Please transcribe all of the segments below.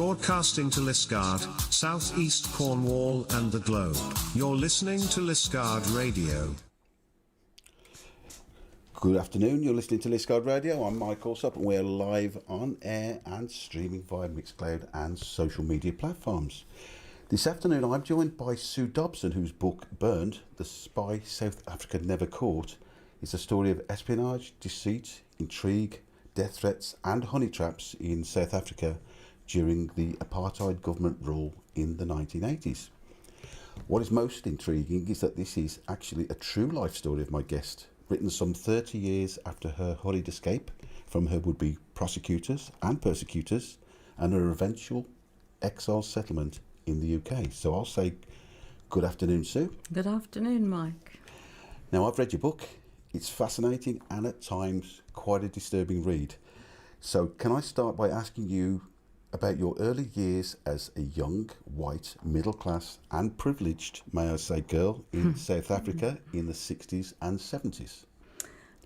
Broadcasting to Liskeard, South East Cornwall and the globe. You're listening to Liskeard Radio. Good afternoon, you're listening to Liskeard Radio. I'm Michael Sup and we're live on air and streaming via Mixcloud and social media platforms. This afternoon I'm joined by Sue Dobson, whose book Burned, The Spy South Africa Never Caught is a story of espionage, deceit, intrigue, death threats and honey traps in South Africa during the Apartheid government rule in the 1980s. What is most intriguing is that this is actually a true life story of my guest, written some 30 years after her hurried escape from her would-be prosecutors and persecutors and her eventual exile settlement in the UK. So I'll say good afternoon, Sue. Good afternoon, Mike. Now, I've read your book. It's fascinating and at times quite a disturbing read. So can I start by asking you about your early years as a young, white, middle-class and privileged, may I say, girl in South Africa in the 60s and 70s?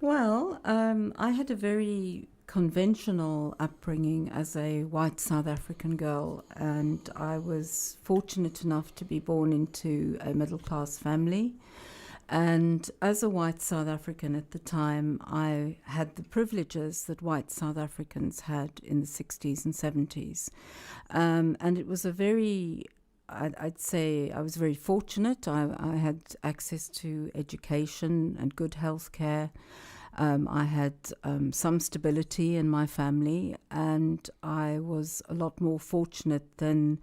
Well, I had a very conventional upbringing as a white South African girl, and I was fortunate enough to be born into a middle-class family. And as a white South African at the time, I had the privileges that white South Africans had in the 60s and 70s. And it was a very, I'd say I was very fortunate. I had access to education and good health care. I had some stability in my family, and I was a lot more fortunate than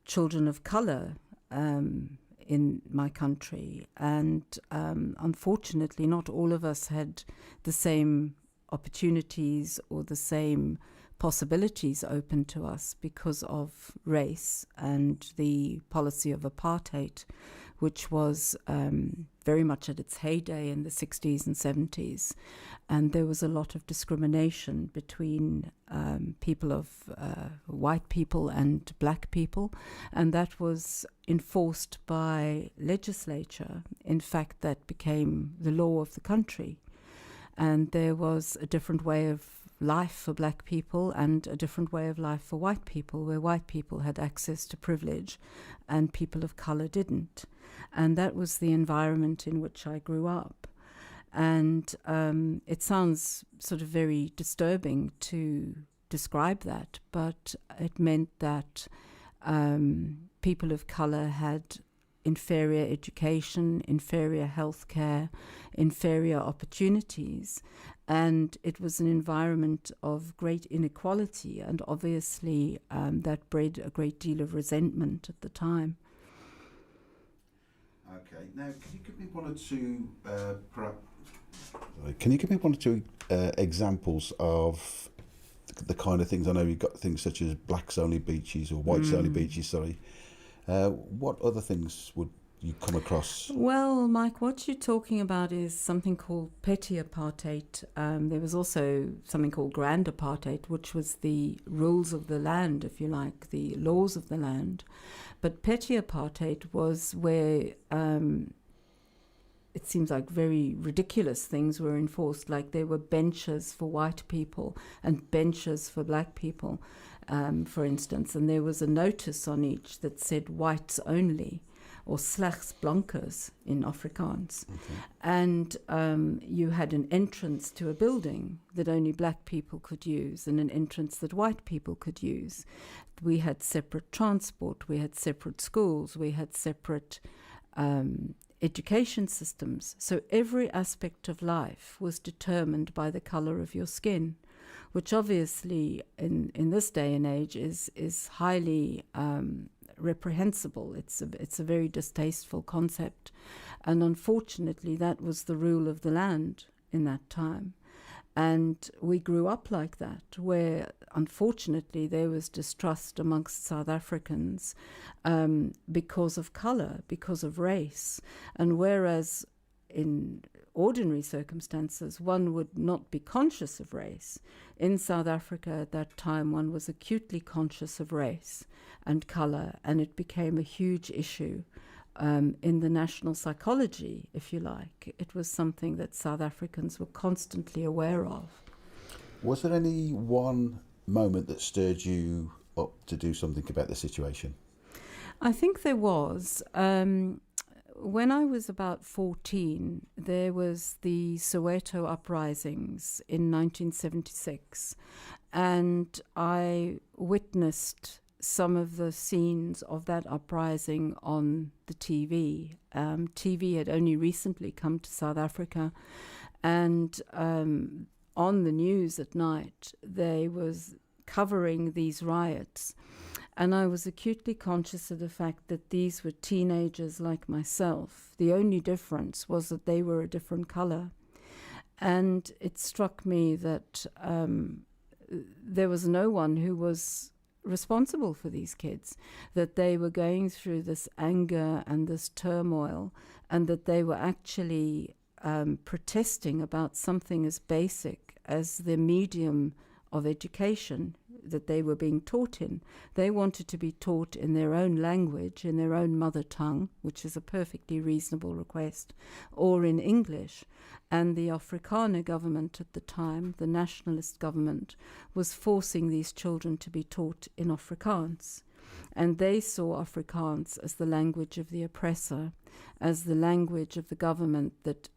children of colour in my country. And unfortunately, not all of us had the same opportunities or the same possibilities open to us because of race and the policy of apartheid, which was very much at its heyday in the 60s and 70s. And there was a lot of discrimination between people of white people and black people, and that was enforced by legislature. In fact, that became the law of the country. And there was a different way of life for black people and a different way of life for white people, where white people had access to privilege and people of colour didn't. And that was the environment in which I grew up. And it sounds sort of very disturbing to describe that, but it meant that people of colour had inferior education, inferior healthcare, inferior opportunities, and it was an environment of great inequality, and obviously that bred a great deal of resentment at the time. Okay, now can you give me one or two examples of the kind of things? I know you've got things such as blacks only beaches or whites only beaches, sorry. What other things would you come across? Well, Mike, what you're talking about is something called petty apartheid. There was also something called grand apartheid, which was the rules of the land, if you like, the laws of the land. But petty apartheid was where it seems like very ridiculous things were enforced, like there were benches for white people and benches for black people, for instance, and there was a notice on each that said whites only, or slegs blankes in Afrikaans. Okay. And you had an entrance to a building that only black people could use and an entrance that white people could use. We had separate transport, we had separate schools, we had separate education systems. So every aspect of life was determined by the colour of your skin, which obviously in this day and age is highly reprehensible. It's a very distasteful concept. And unfortunately, that was the rule of the land in that time. And we grew up like that, where unfortunately there was distrust amongst South Africans because of colour, because of race. And whereas in ordinary circumstances one would not be conscious of race, in South Africa at that time one was acutely conscious of race and colour, and it became a huge issue. In the national psychology, if you like. It was something that South Africans were constantly aware of. Was there any one moment that stirred you up to do something about the situation? I think there was. When I was about 14, there was the Soweto uprisings in 1976, and I witnessed some of the scenes of that uprising on the TV. TV had only recently come to South Africa, and on the news at night, they was covering these riots. And I was acutely conscious of the fact that these were teenagers like myself. The only difference was that they were a different color. And it struck me that there was no one who was responsible for these kids, that they were going through this anger and this turmoil, and that they were actually protesting about something as basic as the medium of education that they were being taught in. They wanted to be taught in their own language, in their own mother tongue, which is a perfectly reasonable request, or in English. And the Afrikaner government at the time, the nationalist government, was forcing these children to be taught in Afrikaans. And they saw Afrikaans as the language of the oppressor, as the language of the government that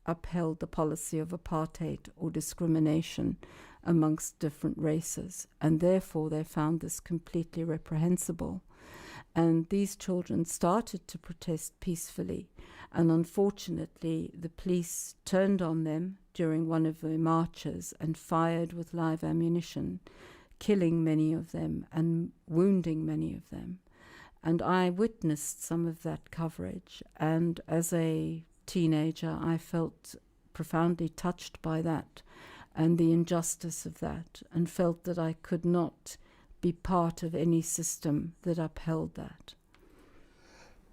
upheld the policy of apartheid or discrimination amongst different races, and therefore they found this completely reprehensible. And these children started to protest peacefully, and unfortunately the police turned on them during one of the marches and fired with live ammunition, killing many of them and wounding many of them. And I witnessed some of that coverage, and as a teenager I felt profoundly touched by that and the injustice of that, and felt that I could not be part of any system that upheld that.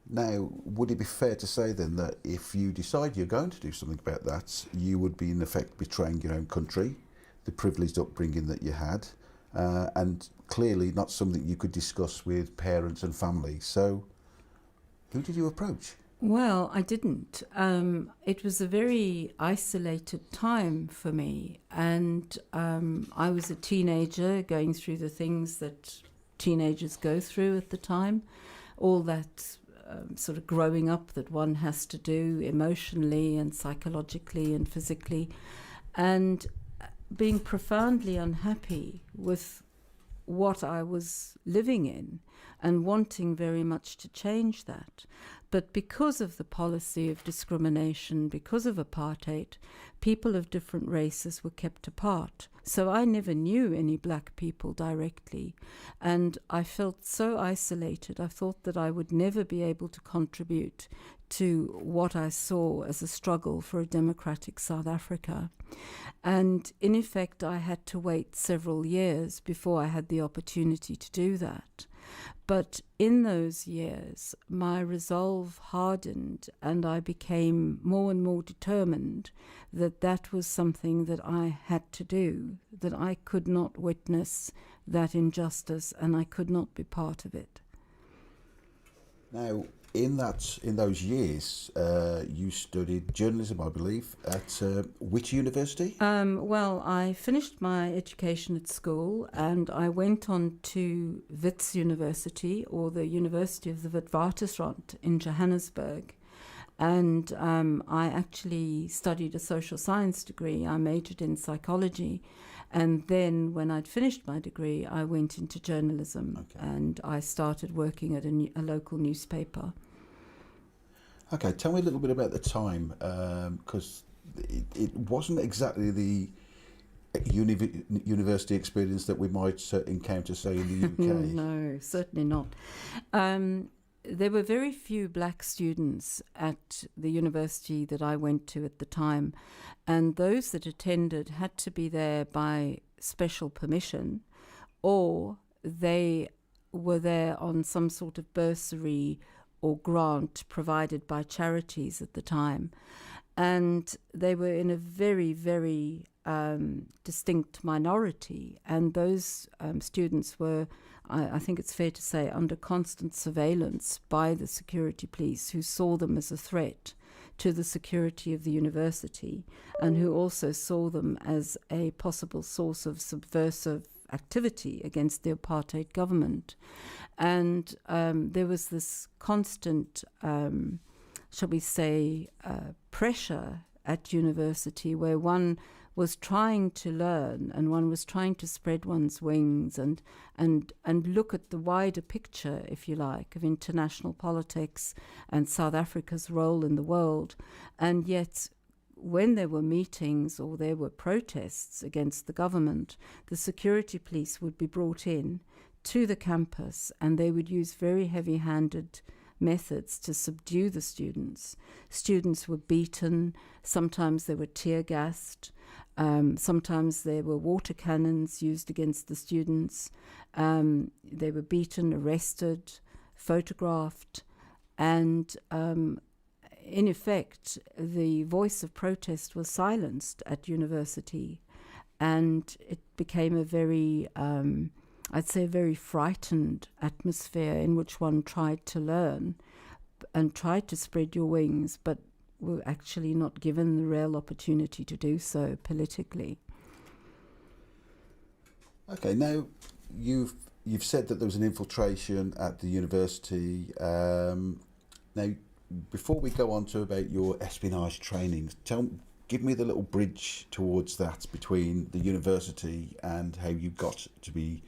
Now, would it be fair to say then that if you decide you're going to do something about that, you would be in effect betraying your own country, the privileged upbringing that you had, and clearly not something you could discuss with parents and family? So who did you approach? Well, I didn't. It was a very isolated time for me, and I was a teenager going through the things that teenagers go through at the time, all that sort of growing up that one has to do emotionally and psychologically and physically, and being profoundly unhappy with what I was living in and wanting very much to change that. But because of the policy of discrimination, because of apartheid, people of different races were kept apart. So I never knew any black people directly, and I felt so isolated. I thought that I would never be able to contribute to what I saw as a struggle for a democratic South Africa. And in effect, I had to wait several years before I had the opportunity to do that. But in those years, my resolve hardened, and I became more and more determined that that was something that I had to do, that I could not witness that injustice and I could not be part of it. Now, in those years, you studied journalism, I believe, at which university? Well, I finished my education at school and I went on to Wits University, or the University of the Witwatersrand in Johannesburg. And I actually studied a social science degree. I majored in psychology. And then when I'd finished my degree, I went into journalism. Okay. And I started working at a local newspaper. Okay, tell me a little bit about the time, because it wasn't exactly the university experience that we might encounter, say, in the UK. No, certainly not. There were very few black students at the university that I went to at the time, and those that attended had to be there by special permission, or they were there on some sort of bursary or grant provided by charities at the time. And they were in a very, very distinct minority. And those students were, I think it's fair to say, under constant surveillance by the security police, who saw them as a threat to the security of the university, and who also saw them as a possible source of subversive activity against the apartheid government. And there was this constant, shall we say, pressure at university where one was trying to learn and one was trying to spread one's wings and look at the wider picture, if you like, of international politics and South Africa's role in the world. And yet, when there were meetings or there were protests against the government, the security police would be brought in to the campus and they would use very heavy-handed methods to subdue the students. Students were beaten, sometimes they were tear-gassed, sometimes there were water cannons used against the students. They were beaten, arrested, photographed, and in effect, the voice of protest was silenced at university, and it became a very, I'd say, a very frightened atmosphere in which one tried to learn and tried to spread your wings, but were actually not given the real opportunity to do so politically. Okay, now you've said that there was an infiltration at the university. Now, before we go on to about your espionage training, give me the little bridge towards that between the university and how you got to be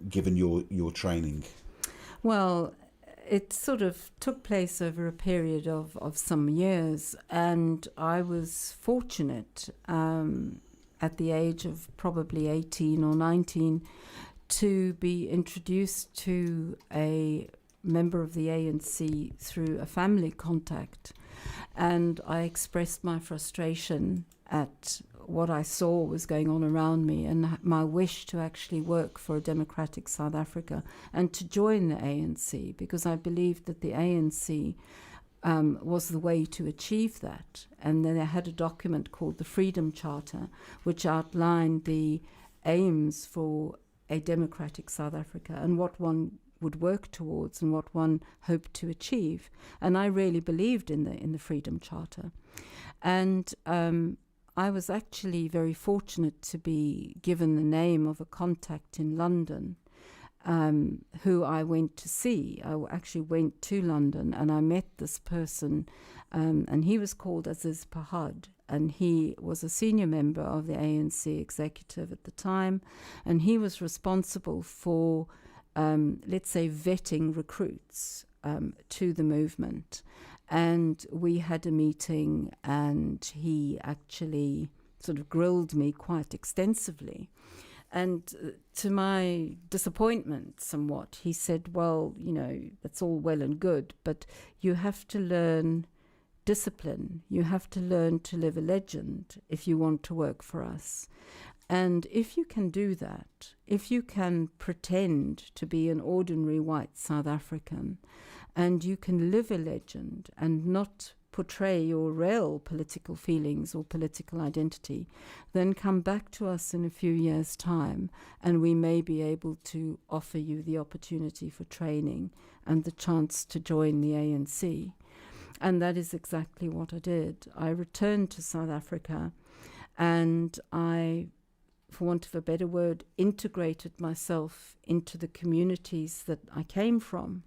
given your training. Well, it sort of took place over a period of some years, and I was fortunate at the age of probably 18 or 19 to be introduced to a member of the ANC through a family contact, and I expressed my frustration at what I saw was going on around me and my wish to actually work for a democratic South Africa and to join the ANC, because I believed that the ANC was the way to achieve that. And then they had a document called the Freedom Charter, which outlined the aims for a democratic South Africa and what one would work towards and what one hoped to achieve. And I really believed in the Freedom Charter. And I was actually very fortunate to be given the name of a contact in London who I went to see. I actually went to London and I met this person, and he was called Aziz Pahad, and he was a senior member of the ANC executive at the time, and he was responsible for, let's say, vetting recruits to the movement. And we had a meeting, and he actually sort of grilled me quite extensively. And to my disappointment somewhat, he said, well, you know, that's all well and good, but you have to learn discipline. You have to learn to live a legend if you want to work for us. And if you can do that, if you can pretend to be an ordinary white South African, and you can live a legend and not portray your real political feelings or political identity, then come back to us in a few years' time and we may be able to offer you the opportunity for training and the chance to join the ANC. And that is exactly what I did. I returned to South Africa and I, for want of a better word, integrated myself into the communities that I came from.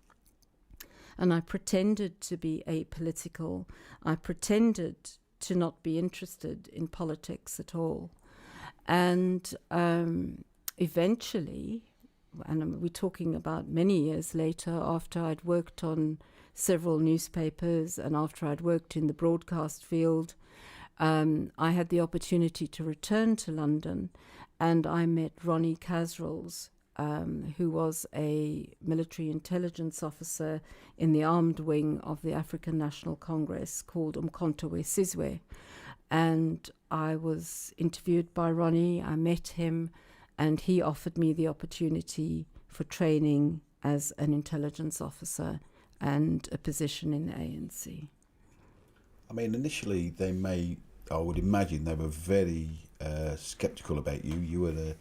And I pretended to be apolitical. I pretended to not be interested in politics at all. And eventually, and we're talking about many years later, after I'd worked on several newspapers and after I'd worked in the broadcast field, I had the opportunity to return to London, and I met Ronnie Casrels, who was a military intelligence officer in the armed wing of the African National Congress called Umkhonto we Sizwe. And I was interviewed by Ronnie, I met him, and he offered me the opportunity for training as an intelligence officer and a position in the ANC. I mean, initially I would imagine they were very sceptical about you. You were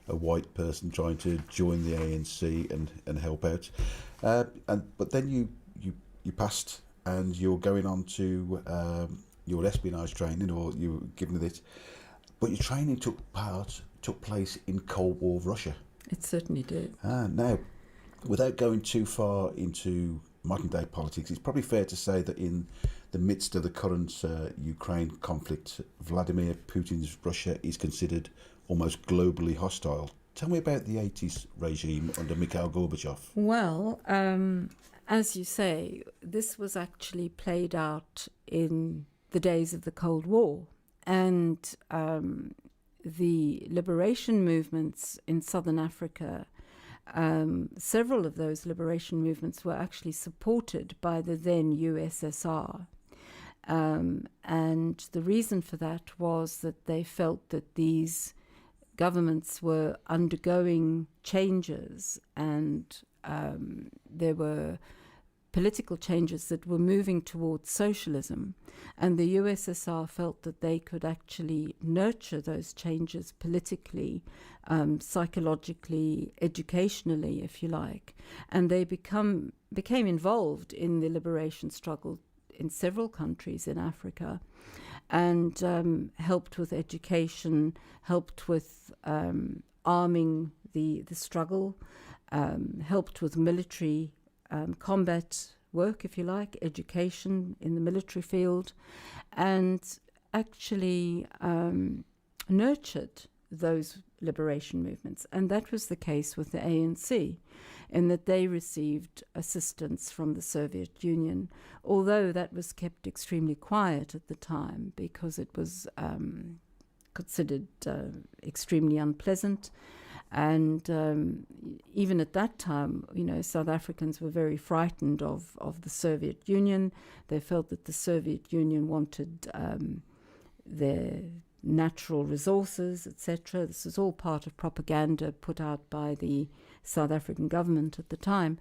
a white person trying to join the ANC and help out, but then you passed and you're going on to your espionage training, or you were given it, but your training took place in Cold War Russia. It certainly did. Now, without going too far into modern day politics, it's probably fair to say that in the midst of the current Ukraine conflict, Vladimir Putin's Russia is considered almost globally hostile. Tell me about the 80s regime under Mikhail Gorbachev. Well, as you say, this was actually played out in the days of the Cold War. And the liberation movements in southern Africa, several of those liberation movements were actually supported by the then USSR. And the reason for that was that they felt that these governments were undergoing changes, and there were political changes that were moving towards socialism, and the USSR felt that they could actually nurture those changes politically, psychologically, educationally, if you like, and they became involved in the liberation struggle in several countries in Africa, and helped with education, helped with arming the struggle, helped with military combat work, if you like, education in the military field, and actually nurtured those liberation movements. And that was the case with the ANC, in that they received assistance from the Soviet Union, although that was kept extremely quiet at the time because it was considered extremely unpleasant. And even at that time, South Africans were very frightened of the Soviet Union. They felt that the Soviet Union wanted their natural resources, etc. This was all part of propaganda put out by the South African government at the time.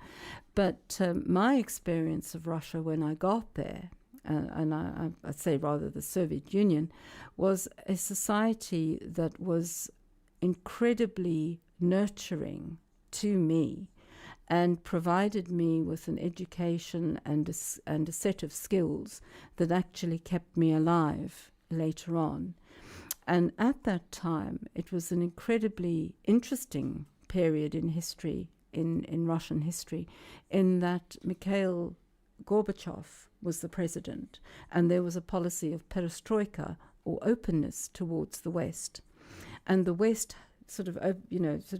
But my experience of Russia when I got there, and I'd say rather the Soviet Union, was a society that was incredibly nurturing to me and provided me with an education and a set of skills that actually kept me alive later on. And at that time, it was an incredibly interesting period in history, in Russian history, in that Mikhail Gorbachev was the president, and there was a policy of perestroika, or openness towards the West. And the West sort of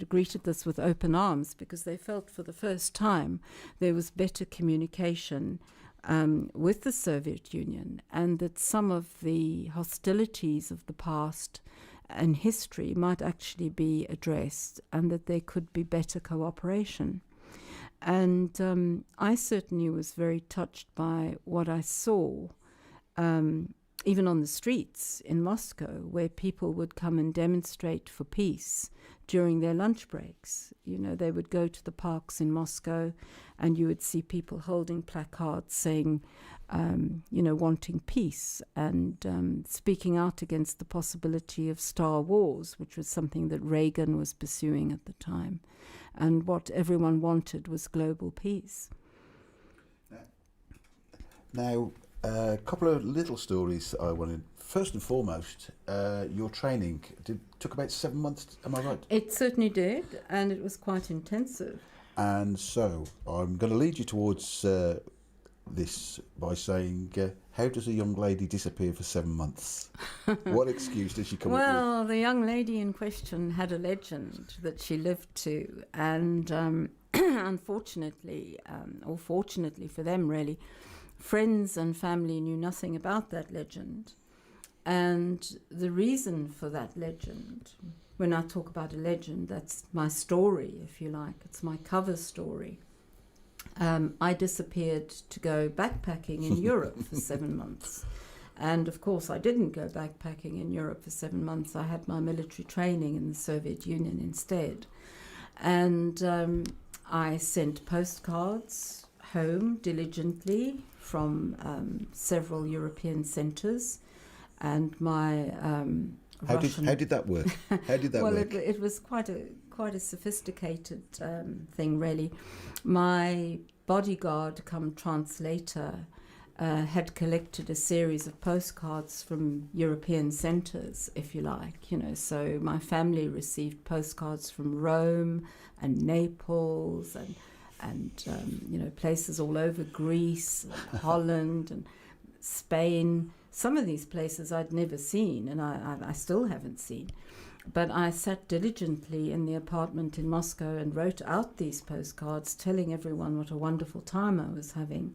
greeted this with open arms, because they felt for the first time there was better communication with the Soviet Union, and that some of the hostilities of the past and history might actually be addressed, and that there could be better cooperation. And I certainly was very touched by what I saw, even on the streets in Moscow, where people would come and demonstrate for peace during their lunch breaks. They would go to the parks in Moscow, and you would see people holding placards saying, wanting peace, and speaking out against the possibility of Star Wars, which was something that Reagan was pursuing at the time. And what everyone wanted was global peace. Now, a couple of little stories I wanted. First and foremost, your training took about 7 months, am I right? It certainly did, and it was quite intensive. And so I'm going to lead you towards this by saying, how does a young lady disappear for 7 months? What excuse does she come up with? Well, the young lady in question had a legend that she lived to, and unfortunately, or fortunately for them really, friends and family knew nothing about that legend. And the reason for that legend, when I talk about a legend, that's my story, if you like. It's my cover story. I disappeared to go backpacking in Europe for 7 months. And of course, I didn't go backpacking in Europe for 7 months. I had my military training in the Soviet Union instead. And I sent postcards home diligently from several European centres, and my how did that work? How did that well, work? It was quite a sophisticated thing, really. My bodyguard, come translator, had collected a series of postcards from European centres, if you like, you know. So my family received postcards from Rome and Naples and you know, places all over Greece, and Holland and Spain. Some of these places I'd never seen, and I still haven't seen. But I sat diligently in the apartment in Moscow and wrote out these postcards, telling everyone what a wonderful time I was having.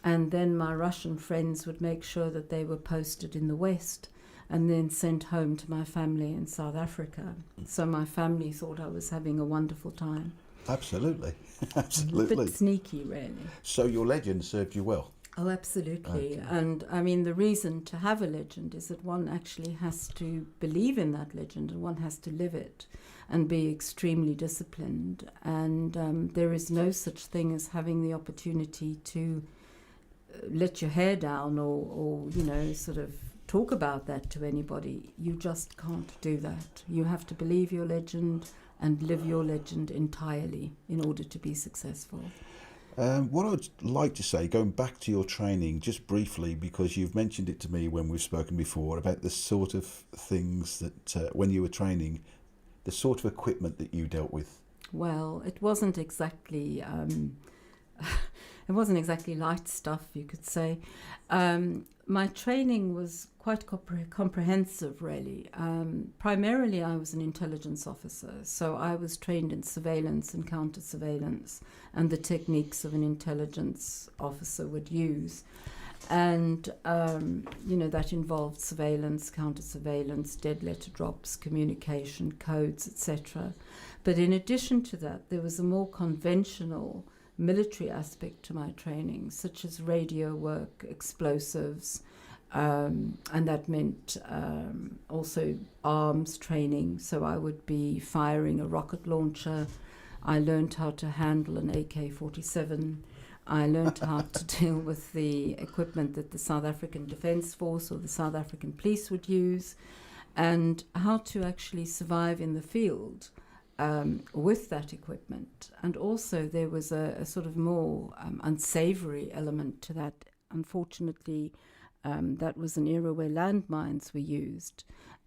And then my Russian friends would make sure that they were posted in the West and then sent home to my family in South Africa. So my family thought I was having a wonderful time. Absolutely. A bit sneaky, really. So your legend served you well? Oh, absolutely. Okay. And I mean, the reason to have a legend is that one actually has to believe in that legend and one has to live it and be extremely disciplined. And there is no such thing as having the opportunity to let your hair down or, you know, sort of talk about that to anybody. You just can't do that. You have to believe your legend and live your legend entirely in order to be successful. What I would like to say, going back to your training, just briefly, because you've mentioned it to me when we've spoken before, about the sort of things that, when you were training, the sort of equipment that you dealt with. Well, it wasn't exactly it wasn't exactly light stuff, you could say. My training was quite comprehensive, really. Primarily, I was an intelligence officer, so I was trained in surveillance and counter-surveillance and the techniques of an intelligence officer would use. And, you know, that involved surveillance, counter-surveillance, dead letter drops, communication, codes, etc. But in addition to that, there was a more conventional military aspect to my training, such as radio work, explosives, and that meant also arms training. So I would be firing a rocket launcher. I learned how to handle an AK-47. I learned how to deal with the equipment that the South African Defence Force or the South African Police would use, and how to actually survive in the field with that equipment. And also there was a sort of more unsavoury element to that. Unfortunately, that was an era where landmines were used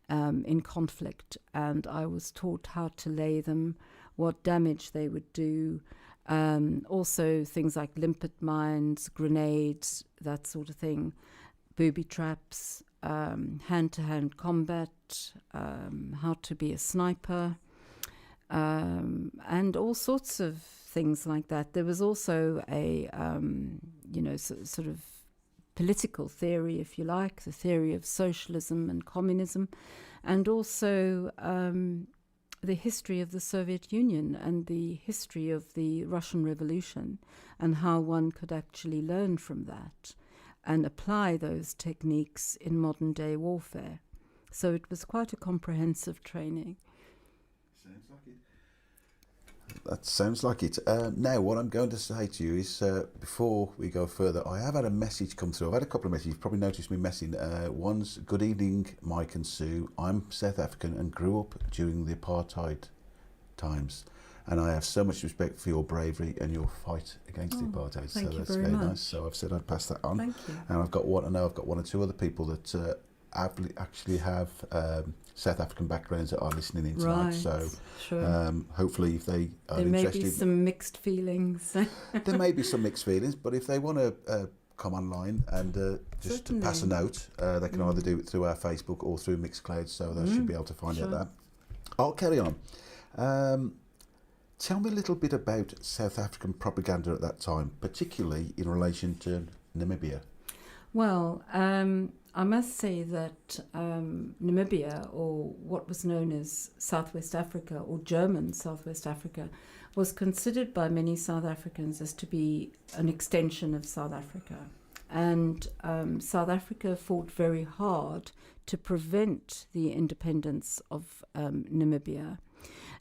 in conflict, and I was taught how to lay them, what damage they would do. Also things like limpet mines, grenades, that sort of thing, booby traps, hand-to-hand combat, how to be a sniper, and all sorts of things like that. There was also a, you know, sort of political theory, if you like, the theory of socialism and communism, and also the history of the Soviet Union and the history of the Russian Revolution, and how one could actually learn from that and apply those techniques in modern day warfare. So it was quite a comprehensive training. Sounds like it. That sounds like it. Now, what I'm going to say to you is, before we go further, I have had a message come through. I've had a couple of messages. You've probably noticed me messing. One's, good evening, Mike and Sue. I'm South African and grew up during the Apartheid times. And I have so much respect for your bravery and your fight against the Apartheid. So that's very nice. So I've said I'd pass that on. Thank you. And I've got one or two other people that actually have South African backgrounds that are listening in tonight. Right, so sure. hopefully if they are there interested... may be some mixed feelings. There may be some mixed feelings, but if they want to come online and just to pass a note, they can either do it through our Facebook or through Mixcloud, so they should be able to find out that. I'll carry on. Tell me a little bit about South African propaganda at that time, particularly in relation to Namibia. Well, I must say that Namibia, or what was known as Southwest Africa, or German Southwest Africa, was considered by many South Africans as to be an extension of South Africa. And South Africa fought very hard to prevent the independence of Namibia.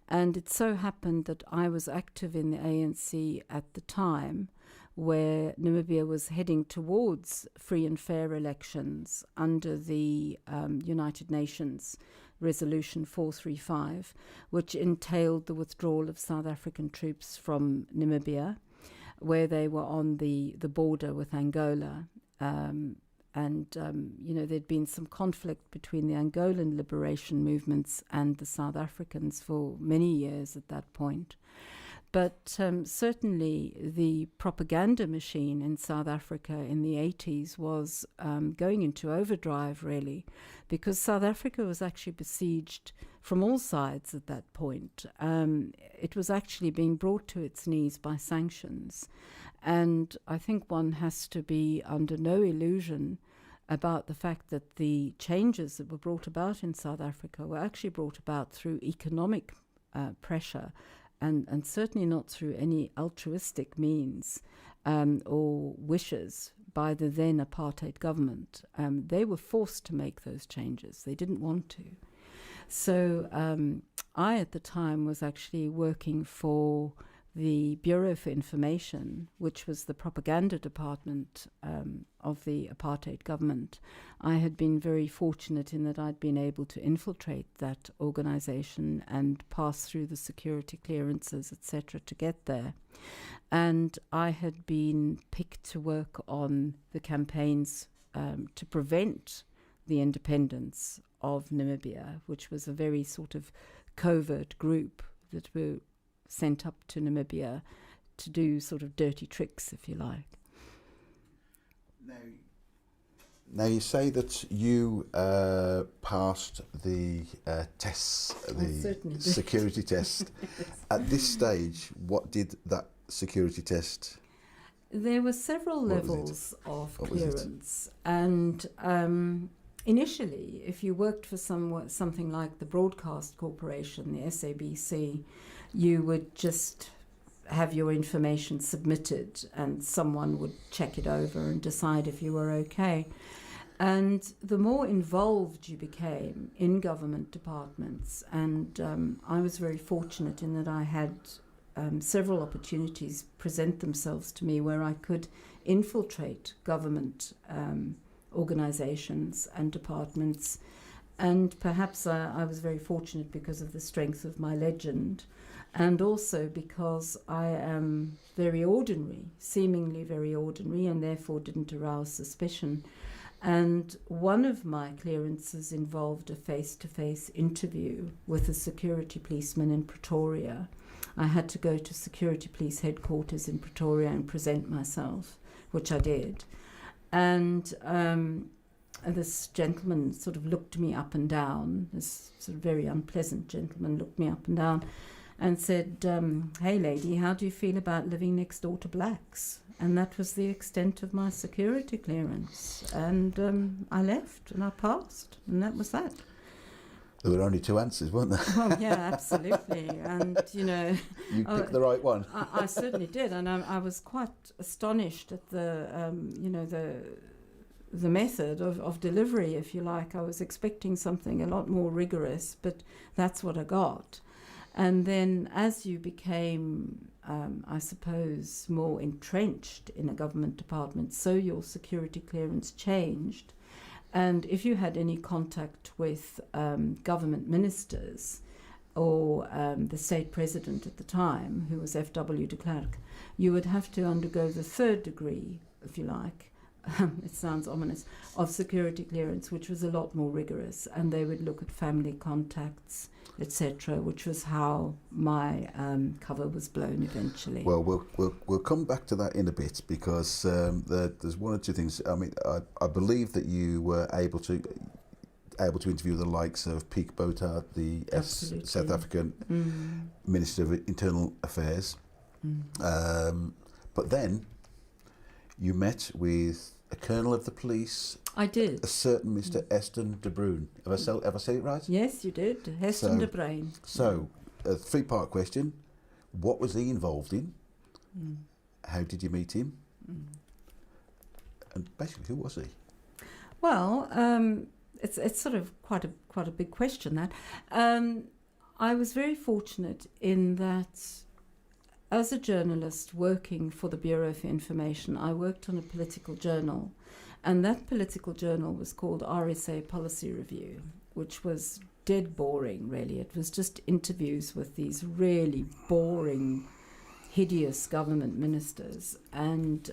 And it so happened that I was active in the ANC at the time, where Namibia was heading towards free and fair elections under the United Nations Resolution 435, which entailed the withdrawal of South African troops from Namibia, where they were on the border with Angola. There'd been some conflict between the Angolan liberation movements and the South Africans for many years at that point. But certainly the propaganda machine in South Africa in the 80s was going into overdrive, really, because South Africa was actually besieged from all sides at that point. It was actually being brought to its knees by sanctions. And I think one has to be under no illusion about the fact that the changes that were brought about in South Africa were actually brought about through economic pressure, and certainly not through any altruistic means or wishes by the then apartheid government. They were forced to make those changes. They didn't want to. So I, at the time, was actually working for the Bureau for Information, which was the propaganda department of the apartheid government. I had been very fortunate in that I'd been able to infiltrate that organization and pass through the security clearances, etc., to get there. And I had been picked to work on the campaigns to prevent the independence of Namibia, which was a very sort of covert group that were sent up to Namibia to do sort of dirty tricks, if you like. Now you say that you passed the tests, the security test. Yes. At this stage, what did that security test? There were several levels of clearance, and initially, if you worked for something like the Broadcast Corporation, the SABC, you would just have your information submitted and someone would check it over and decide if you were okay. And the more involved you became in government departments, and I was very fortunate in that I had several opportunities present themselves to me where I could infiltrate government organizations and departments. And perhaps I was very fortunate because of the strength of my legend, and also because I am very ordinary, seemingly very ordinary, and therefore didn't arouse suspicion. And one of my clearances involved a face-to-face interview with a security policeman in Pretoria. I had to go to security police headquarters in Pretoria and present myself, which I did. And this gentleman sort of looked me up and down, this sort of very unpleasant gentleman looked me up and down and said, "Hey lady, how do you feel about living next door to blacks?" And that was the extent of my security clearance. And I left and I passed, and that was that. There were only two answers, weren't there? Well, yeah, absolutely. And, you know... You picked the right one. I certainly did. And I was quite astonished at the method of delivery, if you like. I was expecting something a lot more rigorous, but that's what I got. And then as you became, I suppose, more entrenched in a government department, so your security clearance changed. And if you had any contact with government ministers or the state president at the time, who was F.W. de Klerk, you would have to undergo the third degree, if you like, it sounds ominous, of security clearance, which was a lot more rigorous. And they would look at family contacts, etc., which was how my cover was blown eventually. Well, we'll come back to that in a bit, because there's one or two things. I mean, I believe that you were able to interview the likes of Peek Botha, the South African Minister of Internal Affairs. But then you met with a colonel of the police. I did. A certain Mr. Eston de Bruyn. Have I said it right? Yes, you did. Eston de Bruyn. So, a three-part question. What was he involved in? How did you meet him? And basically, who was he? Well, it's sort of quite a big question, that. I was very fortunate in that, as a journalist working for the Bureau for Information, I worked on a political journal, and that political journal was called RSA Policy Review, which was dead boring, really. It was just interviews with these really boring hideous government ministers, and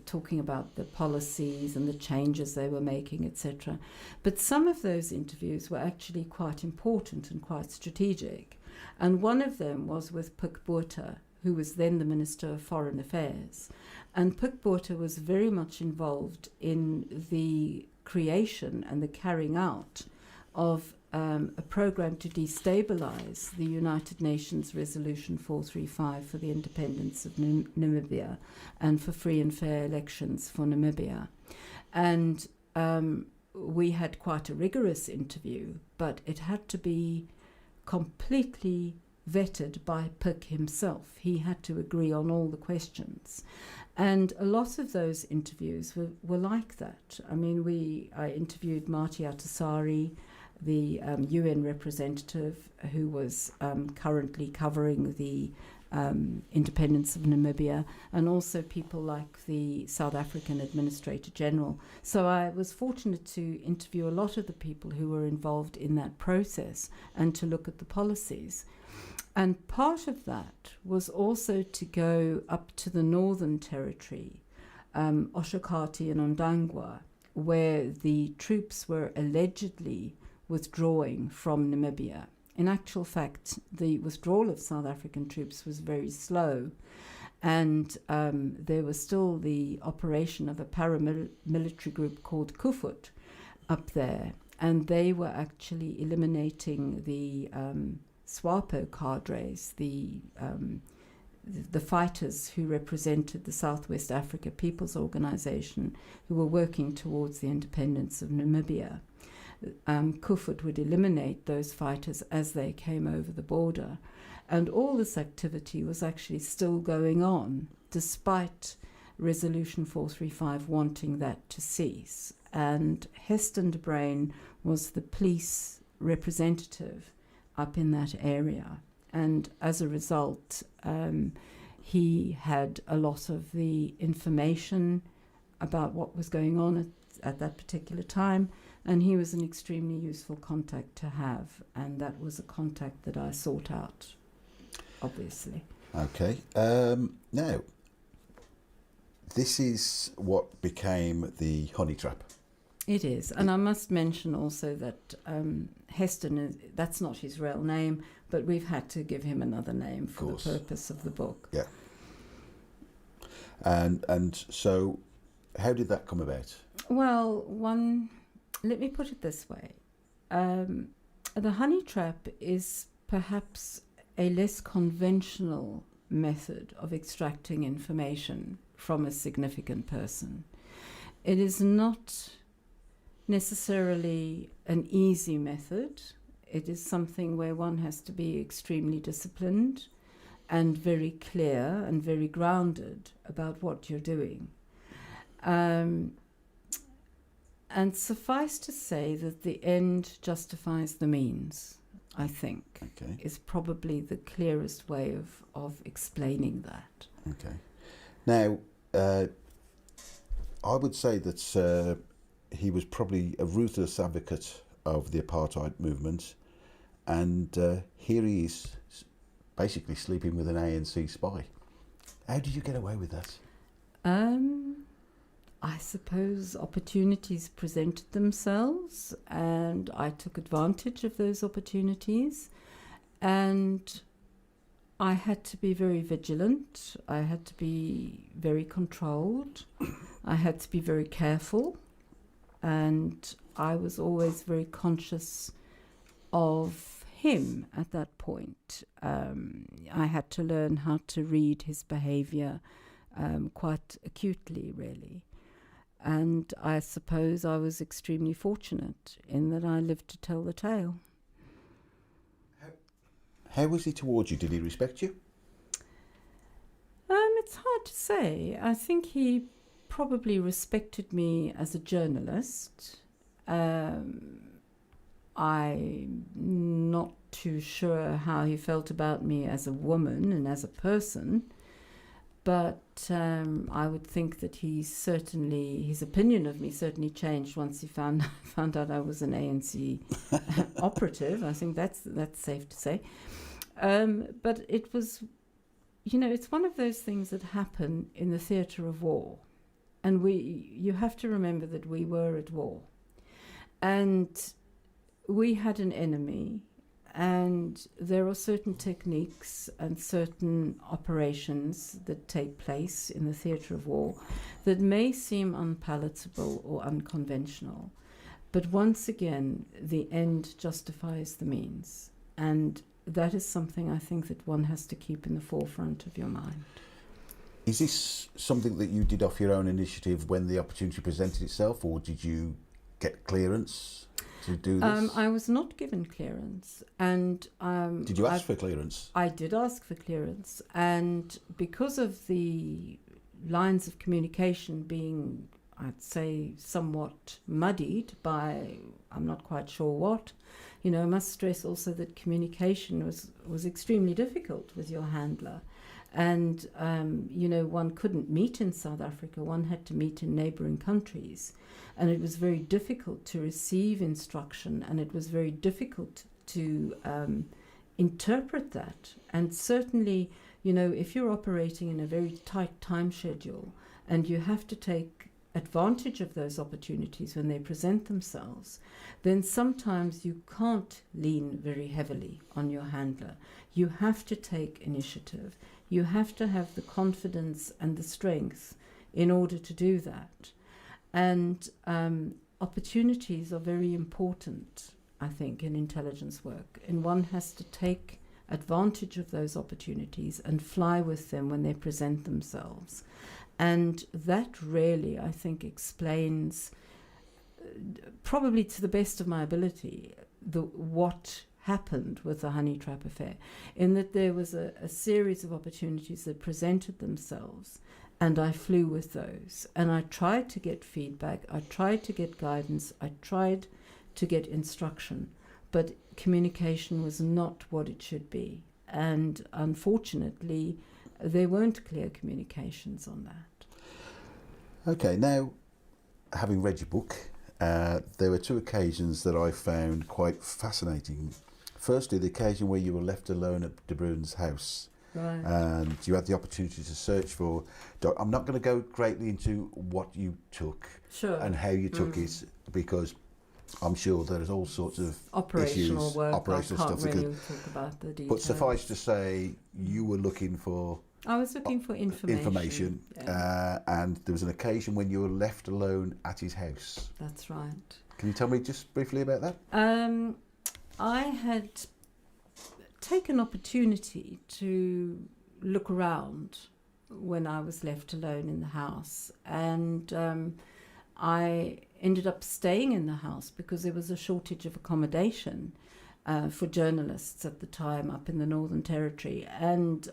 talking about the policies and the changes they were making, etc. But some of those interviews were actually quite important and quite strategic, and one of them was with Pik Botha, who was then the Minister of Foreign Affairs, and Pik Botha was very much involved in the creation and the carrying out of a program to destabilize the United Nations Resolution 435 for the independence of Namibia and for free and fair elections for Namibia. And we had quite a rigorous interview, but it had to be completely vetted by Pik himself. He had to agree on all the questions. And a lot of those interviews were like that. I mean, I interviewed Marty Atasari, the UN representative who was currently covering the independence of Namibia, and also people like the South African Administrator General. So I was fortunate to interview a lot of the people who were involved in that process and to look at the policies. And part of that was also to go up to the Northern Territory, Oshakati and Ondangwa, where the troops were allegedly withdrawing from Namibia. In actual fact, the withdrawal of South African troops was very slow, and there was still the operation of a paramilitary group called Kufut up there, and they were actually eliminating the SWAPO cadres, the fighters who represented the Southwest Africa People's Organization, who were working towards the independence of Namibia. Kufut would eliminate those fighters as they came over the border. And all this activity was actually still going on, despite Resolution 435 wanting that to cease. And Eston de Bruyn was the police representative up in that area. And as a result, he had a lot of the information about what was going on at that particular time, and he was an extremely useful contact to have, and that was a contact that I sought out, obviously. Okay. Now, this is what became the honey trap. It is, and I must mention also that Eston, that's not his real name, but we've had to give him another name for the purpose of the book. Yeah. And so, how did that come about? Well, let me put it this way. The honey trap is perhaps a less conventional method of extracting information from a significant person. It is not necessarily an easy method. It is something where one has to be extremely disciplined and very clear and very grounded about what you're doing. And suffice to say that the end justifies the means, I think, is probably the clearest way of explaining that. Okay. Now, I would say that he was probably a ruthless advocate of the apartheid movement, and here he is basically sleeping with an ANC spy. How did you get away with that? I suppose opportunities presented themselves, and I took advantage of those opportunities, and I had to be very vigilant. I had to be very controlled. I had to be very careful, and I was always very conscious of him at that point. I had to learn how to read his behavior quite acutely, really. And I suppose I was extremely fortunate in that I lived to tell the tale. How was he towards you? Did he respect you? It's hard to say. I think he probably respected me as a journalist. I'm not too sure how he felt about me as a woman and as a person. But I would think that his opinion of me certainly changed once he found out I was an ANC operative. I think that's safe to say. But it was it's one of those things that happen in the theatre of war. And you have to remember that we were at war. And we had an enemy, and there are certain techniques and certain operations that take place in the theatre of war that may seem unpalatable or unconventional. But once again, the end justifies the means. And that is something I think that one has to keep in the forefront of your mind. Is this something that you did off your own initiative when the opportunity presented itself, or did you get clearance to do this? I was not given clearance, and did you ask for clearance? I did ask for clearance, and because of the lines of communication being, I'd say, somewhat muddied by, I'm not quite sure what, I must stress also that communication was extremely difficult with your handler. And, one couldn't meet in South Africa. One had to meet in neighbouring countries. And it was very difficult to receive instruction, and it was very difficult to interpret that. And certainly, if you're operating in a very tight time schedule and you have to take advantage of those opportunities when they present themselves, then sometimes you can't lean very heavily on your handler. You have to take initiative. You have to have the confidence and the strength in order to do that. And opportunities are very important, I think, in intelligence work. And one has to take advantage of those opportunities and fly with them when they present themselves. And that really, I think, explains, probably to the best of my ability, what happened with the honey trap affair, in that there was a series of opportunities that presented themselves, and I flew with those. And I tried to get feedback, I tried to get guidance, I tried to get instruction, but communication was not what it should be. And unfortunately, there weren't clear communications on that. Okay, now, having read your book, there were two occasions that I found quite fascinating. Firstly, the occasion where you were left alone at de Bruyn's house. Right. And you had the opportunity to search for... I'm not going to go greatly into what you took and how you took it, because I'm sure there's all sorts of operational issues, work. operational I can't stuff. really talk about the details. But suffice to say, you were looking for... I was looking for information. Yeah. And there was an occasion when you were left alone at his house. That's right. Can you tell me just briefly about that? I had taken opportunity to look around when I was left alone in the house, and I ended up staying in the house because there was a shortage of accommodation for journalists at the time up in the Northern Territory, and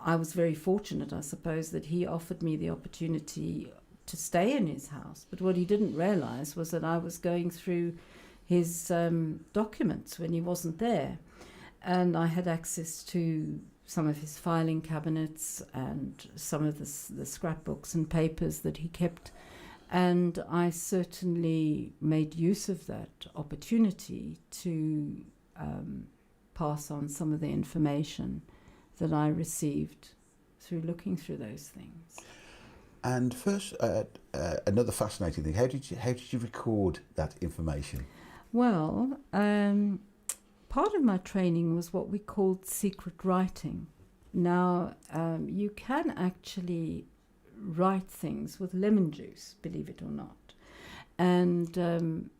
I was very fortunate, I suppose, that he offered me the opportunity to stay in his house. But what he didn't realise was that I was going through his documents when he wasn't there. And I had access to some of his filing cabinets and some of the scrapbooks and papers that he kept. And I certainly made use of that opportunity to pass on some of the information that I received through looking through those things. And first, another fascinating thing, how did you record that information? Well, part of my training was what we called secret writing. Now, you can actually write things with lemon juice, believe it or not. And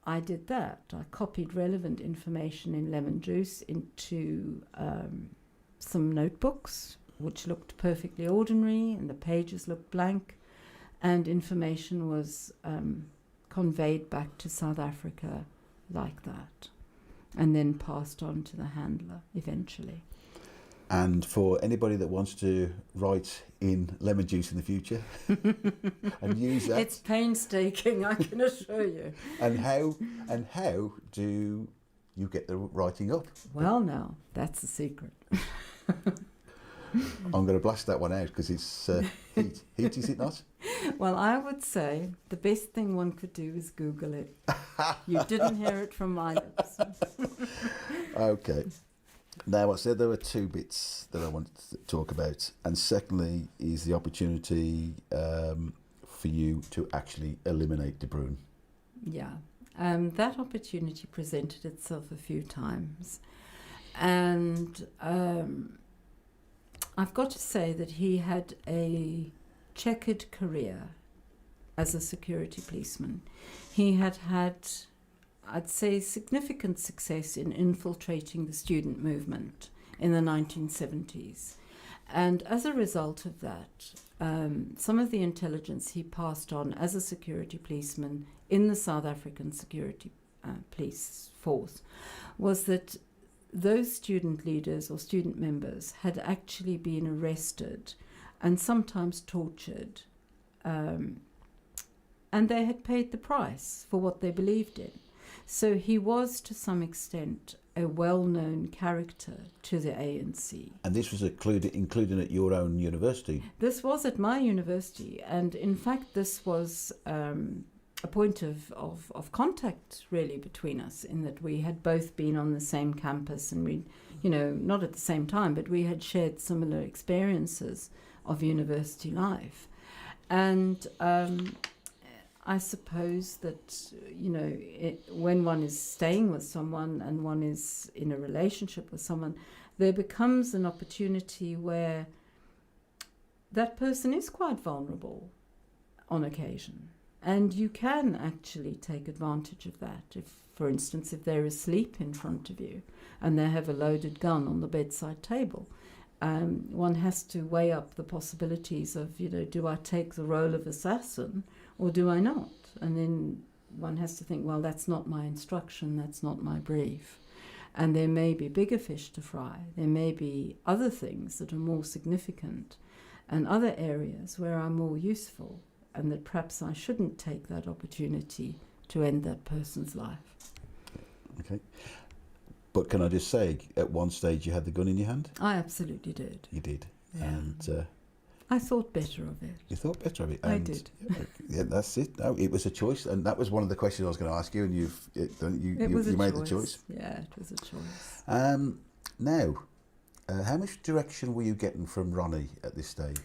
I did that. I copied relevant information in lemon juice into some notebooks, which looked perfectly ordinary, and the pages looked blank, and information was conveyed back to South Africa like that, and then passed on to the handler eventually. And for anybody that wants to write in lemon juice in the future and use that, it's painstaking, I can assure you. And how do you get the writing up? Well, now that's a secret. I'm going to blast that one out because it's heat. Heat, is it not? Well, I would say the best thing one could do is Google it. You didn't hear it from my lips. Okay. Now, I said there were two bits that I wanted to talk about, and secondly is the opportunity for you to actually eliminate De Bruyn. Yeah. That opportunity presented itself a few times. And I've got to say that he had a checkered career as a security policeman. He had had, I'd say, significant success in infiltrating the student movement in the 1970s. And as a result of that, some of the intelligence he passed on as a security policeman in the South African security police force was that those student leaders or student members had actually been arrested and sometimes tortured, and they had paid the price for what they believed in. So he was, to some extent, a well-known character to the ANC. And this was including at your own university? This was at my university, and in fact this was a point of contact really between us, in that we had both been on the same campus, and we, not at the same time, but we had shared similar experiences of university life. And I suppose that, when one is staying with someone and one is in a relationship with someone, there becomes an opportunity where that person is quite vulnerable on occasion. And you can actually take advantage of that. If, for instance, if they're asleep in front of you and they have a loaded gun on the bedside table, one has to weigh up the possibilities of, do I take the role of assassin or do I not? And then one has to think, well, that's not my instruction, that's not my brief. And there may be bigger fish to fry. There may be other things that are more significant and other areas where I'm more useful, and that perhaps I shouldn't take that opportunity to end that person's life. Okay. But can I just say, at one stage you had the gun in your hand? I absolutely did. You did. Yeah. And I thought better of it. you thought better of it? I And did. Yeah, that's it. No, it was a choice, and that was one of the questions I was going to ask you, and you made the choice. Yeah, it was a choice. Now, how much direction were you getting from Ronnie at this stage?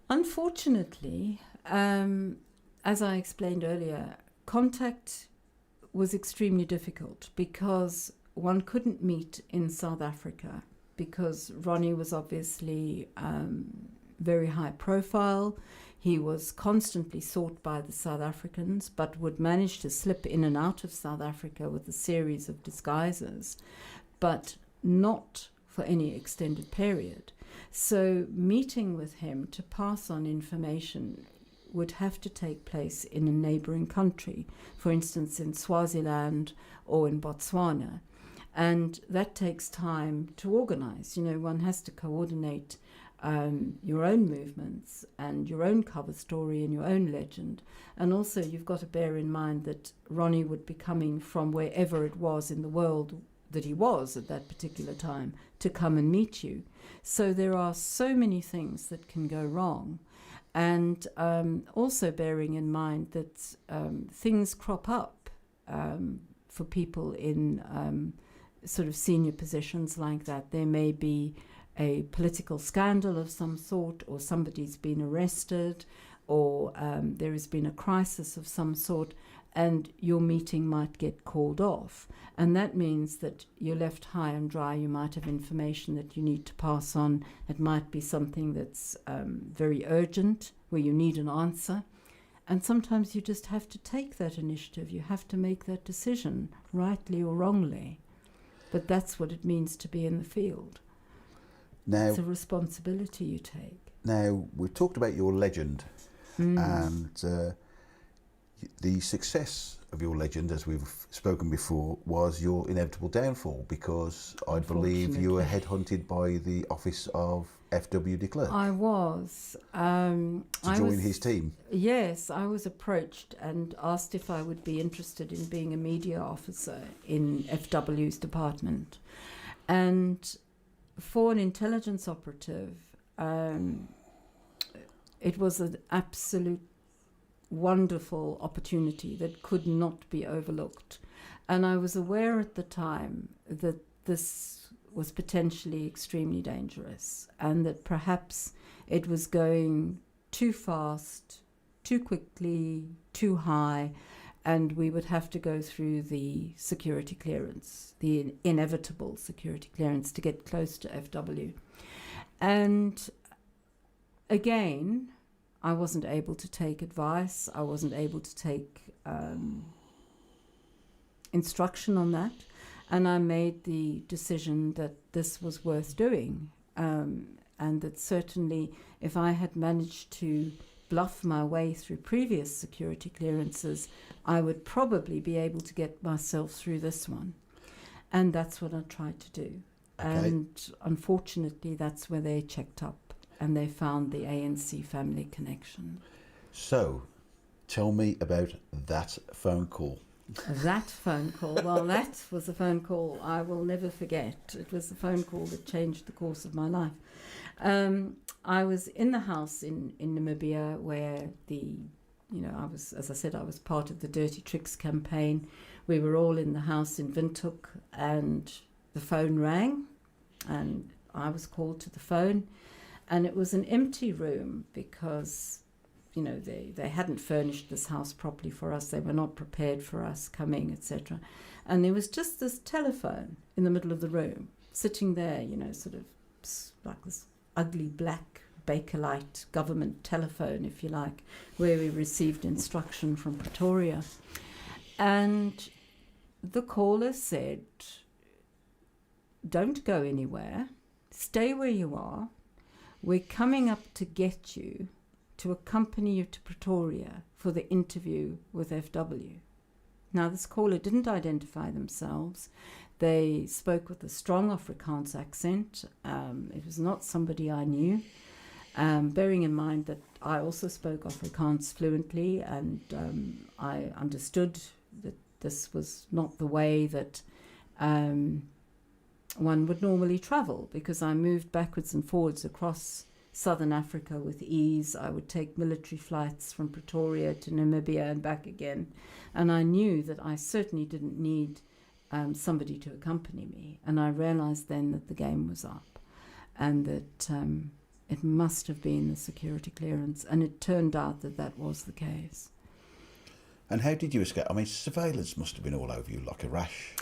Unfortunately, as I explained earlier, contact was extremely difficult because one couldn't meet in South Africa, because Ronnie was obviously very high profile. He was constantly sought by the South Africans, but would manage to slip in and out of South Africa with a series of disguises, but not for any extended period. So meeting with him to pass on information would have to take place in a neighboring country, for instance in Swaziland or in Botswana. And that takes time to organize. One has to coordinate your own movements and your own cover story and your own legend. And also you've got to bear in mind that Ronnie would be coming from wherever it was in the world that he was at that particular time to come and meet you. So there are so many things that can go wrong. And also bearing in mind that things crop up for people in sort of senior positions like that. There may be a political scandal of some sort, or somebody's been arrested, or there has been a crisis of some sort, and your meeting might get called off. And that means that you're left high and dry. You might have information that you need to pass on. It might be something that's very urgent, where you need an answer. And sometimes you just have to take that initiative. You have to make that decision, rightly or wrongly. But that's what it means to be in the field. Now, it's a responsibility you take. Now, we've talked about your legend, and the success of your legend, as we've spoken before, was your inevitable downfall, because I believe you were headhunted by the office of F.W. de Klerk. I was. To join his team? Yes, I was approached and asked if I would be interested in being a media officer in F.W.'s department. And for an intelligence operative, it was an absolute wonderful opportunity that could not be overlooked. And I was aware at the time that this was potentially extremely dangerous, and that perhaps it was going too fast, too quickly, too high, and we would have to go through the security clearance, the inevitable security clearance, to get close to FW. And again, I wasn't able to take advice. I wasn't able to take instruction on that. And I made the decision that this was worth doing. And that certainly if I had managed to bluff my way through previous security clearances, I would probably be able to get myself through this one. And that's what I tried to do. Okay. And unfortunately, that's where they checked up and they found the ANC family connection. So, tell me about that phone call. That phone call, well, that was a phone call I will never forget. It was the phone call that changed the course of my life. I was in the house in Namibia where I was, as I said, I was part of the Dirty Tricks campaign. We were all in the house in Windhoek and the phone rang and I was called to the phone, and it was an empty room because they hadn't furnished this house properly for us. They were not prepared for us coming, etc. And there was just this telephone in the middle of the room, sitting there, sort of like this ugly black Bakelite government telephone, if you like, where we received instruction from Pretoria. And the caller said, "Don't go anywhere. Stay where you are. We're coming up to get you, to accompany you to Pretoria for the interview with FW." Now, this caller didn't identify themselves. They spoke with a strong Afrikaans accent. It was not somebody I knew. Bearing in mind that I also spoke Afrikaans fluently, and I understood that this was not the way that one would normally travel, because I moved backwards and forwards across Southern Africa with ease. I would take military flights from Pretoria to Namibia and back again. And I knew that I certainly didn't need somebody to accompany me. And I realized then that the game was up and that it must have been the security clearance. And it turned out that that was the case. And how did you escape? I mean, surveillance must have been all over you like a rash.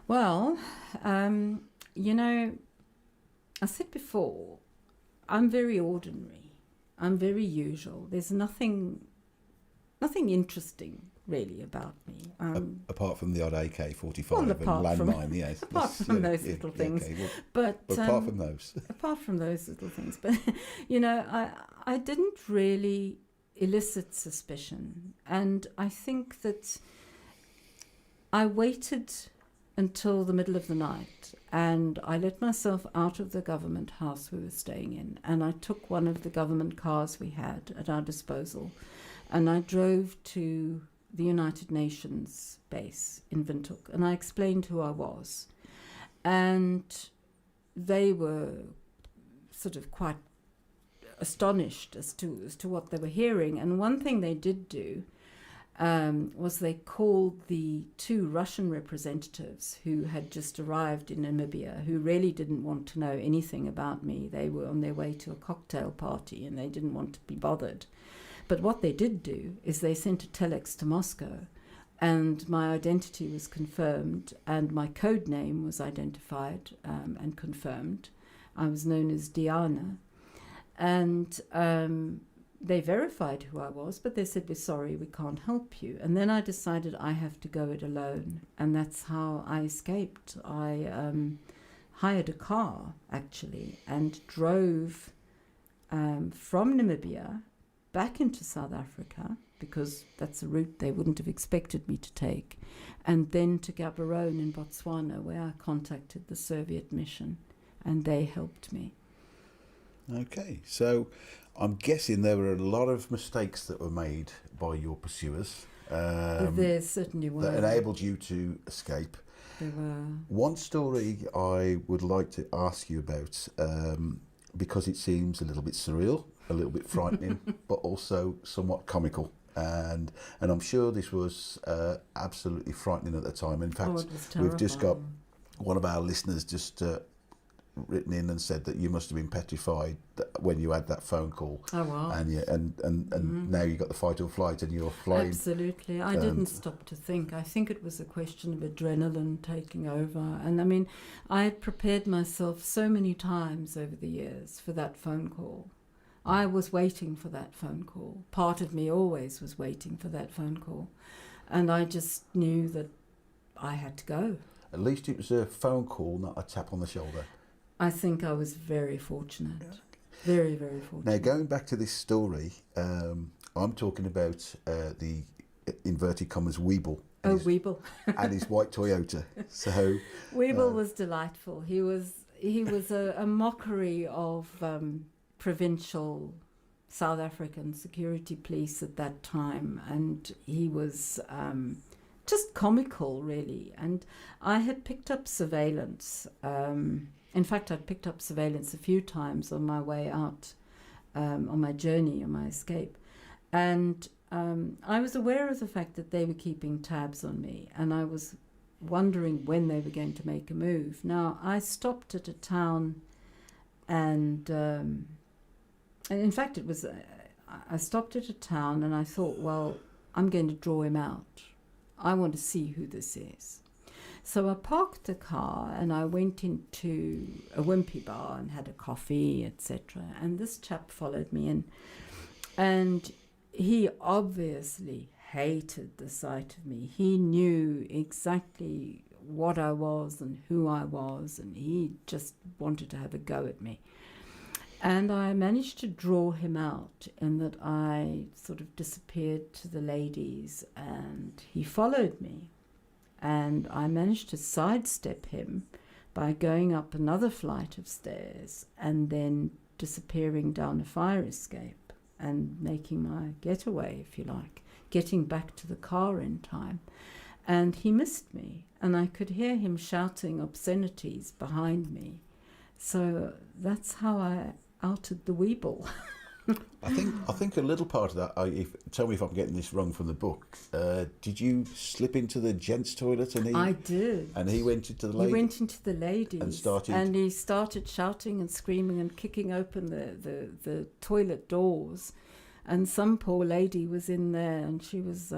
Well, I said before, I'm very ordinary. I'm very usual. There's nothing interesting really about me. Apart from the odd AK-45 and landmine, yes. Apart from those little things. Okay, well, but apart from those. Apart from those little things. But, I didn't really elicit suspicion. And I think that I waited until the middle of the night, and I let myself out of the government house we were staying in, and I took one of the government cars we had at our disposal, and I drove to the United Nations base in Windhoek, and I explained who I was, and they were sort of quite astonished as to what they were hearing. And one thing they did do was they called the two Russian representatives who had just arrived in Namibia, who really didn't want to know anything about me. They were on their way to a cocktail party and they didn't want to be bothered. But what they did do is they sent a telex to Moscow, and my identity was confirmed and my code name was identified and confirmed. I was known as Diana. And they verified who I was, but they said, "We're sorry, we can't help you." And then I decided I have to go it alone. And that's how I escaped. I hired a car, actually, and drove from Namibia back into South Africa, because that's a route they wouldn't have expected me to take, and then to Gaborone in Botswana, where I contacted the Soviet mission, and they helped me. Okay, so I'm guessing there were a lot of mistakes that were made by your pursuers. There certainly were. That enabled you to escape. There were. One story I would like to ask you about, because it seems a little bit surreal, a little bit frightening, but also somewhat comical. And I'm sure this was absolutely frightening at the time. In fact, it was we've just got terrifying. one of our listeners just written in and said that you must have been petrified when you had that phone call. Oh wow! And now you got the fight or flight, and you're flying. Absolutely, I didn't stop to think. I think it was a question of adrenaline taking over, and I mean, I had prepared myself so many times over the years for that phone call. I was waiting for that phone call. Part of me always was waiting for that phone call, and I just knew that I had to go. At least it was a phone call, not a tap on the shoulder. I think I was very fortunate. Very, very fortunate. Now, going back to this story, I'm talking about the inverted commas Weeble. Weeble. And his white Toyota. So Weeble was delightful. He was a mockery of provincial South African security police at that time, and he was just comical, really. And I had picked up surveillance. In fact, I'd picked up surveillance a few times on my way out, on my journey, on my escape. And I was aware of the fact that they were keeping tabs on me, and I was wondering when they were going to make a move. Now, I stopped at a town, and in fact, it was I stopped at a town, and I thought, well, I'm going to draw him out. I want to see who this is. So I parked the car and I went into a wimpy bar and had a coffee, etc. And this chap followed me in, and he obviously hated the sight of me. He knew exactly what I was and who I was, and he just wanted to have a go at me. And I managed to draw him out in that I sort of disappeared to the ladies, and he followed me. And I managed to sidestep him by going up another flight of stairs and then disappearing down a fire escape and making my getaway, if you like, getting back to the car in time. And he missed me, and I could hear him shouting obscenities behind me. So that's how I outed the Weeble. I think a little part of that, tell me if I'm getting this wrong from the book, did you slip into the gents' toilet? I did. And he went into the ladies? He went into the ladies. And he started shouting and screaming and kicking open the toilet doors. And some poor lady was in there, and she was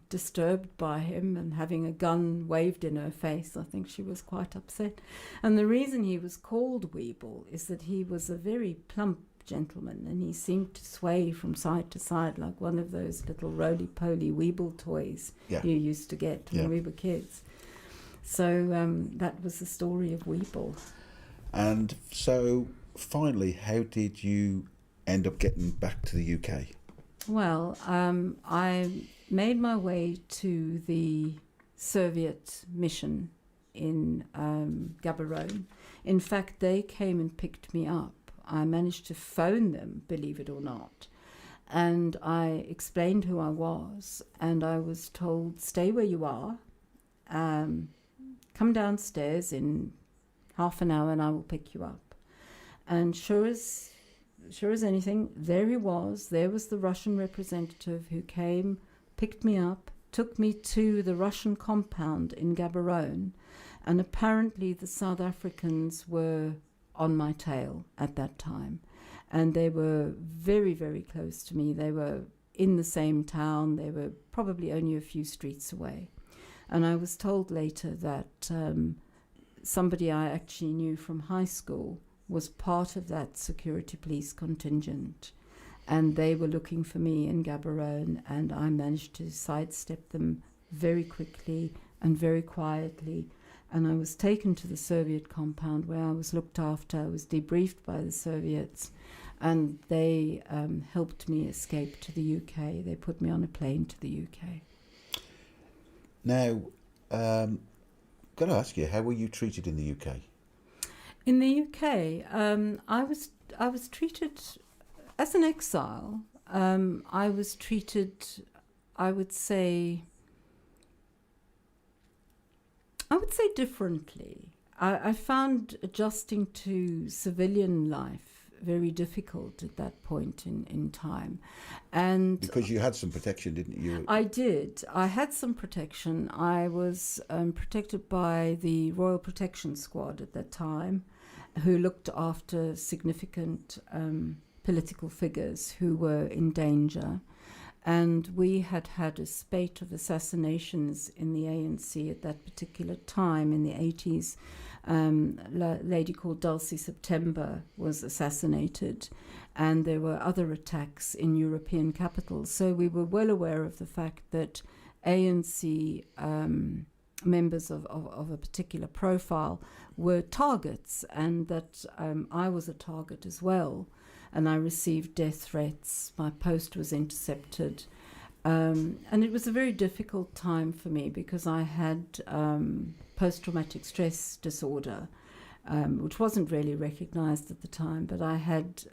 disturbed by him and having a gun waved in her face. I think she was quite upset. And the reason he was called Weeble is that he was a very plump gentleman, and he seemed to sway from side to side like one of those little roly-poly Weeble toys you used to get when we were kids. So that was the story of Weeble. And so finally, how did you end up getting back to the UK? Well, I made my way to the Soviet mission in Gaborone. In fact, they came and picked me up. I managed to phone them, believe it or not, and I explained who I was, and I was told, stay where you are, come downstairs in half an hour and I will pick you up. And sure as anything, there he was. There was the Russian representative who came, picked me up, took me to the Russian compound in Gaborone, and apparently the South Africans were on my tail at that time, and they were very, very close to me. They were in the same town. They were probably only a few streets away. And I was told later that somebody I actually knew from high school was part of that security police contingent, and they were looking for me in Gaborone, and I managed to sidestep them very quickly and very quietly. And I was taken to the Soviet compound where I was looked after. I was debriefed by the Soviets, and they helped me escape to the UK. They put me on a plane to the UK. Now, got to ask you, how were you treated in the UK? In the UK, I was treated as an exile. I was treated, I would say differently. I found adjusting to civilian life very difficult at that point in time. And because you had some protection, didn't you? I did. I had some protection. I was protected by the Royal Protection Squad at that time, who looked after significant political figures who were in danger. And we had had a spate of assassinations in the ANC at that particular time in the 80s. A lady called Dulcie September was assassinated, and there were other attacks in European capitals. So we were well aware of the fact that ANC members of a particular profile were targets, and that I was a target as well. And I received death threats. My post was intercepted. And it was a very difficult time for me because I had post-traumatic stress disorder, which wasn't really recognized at the time, but I had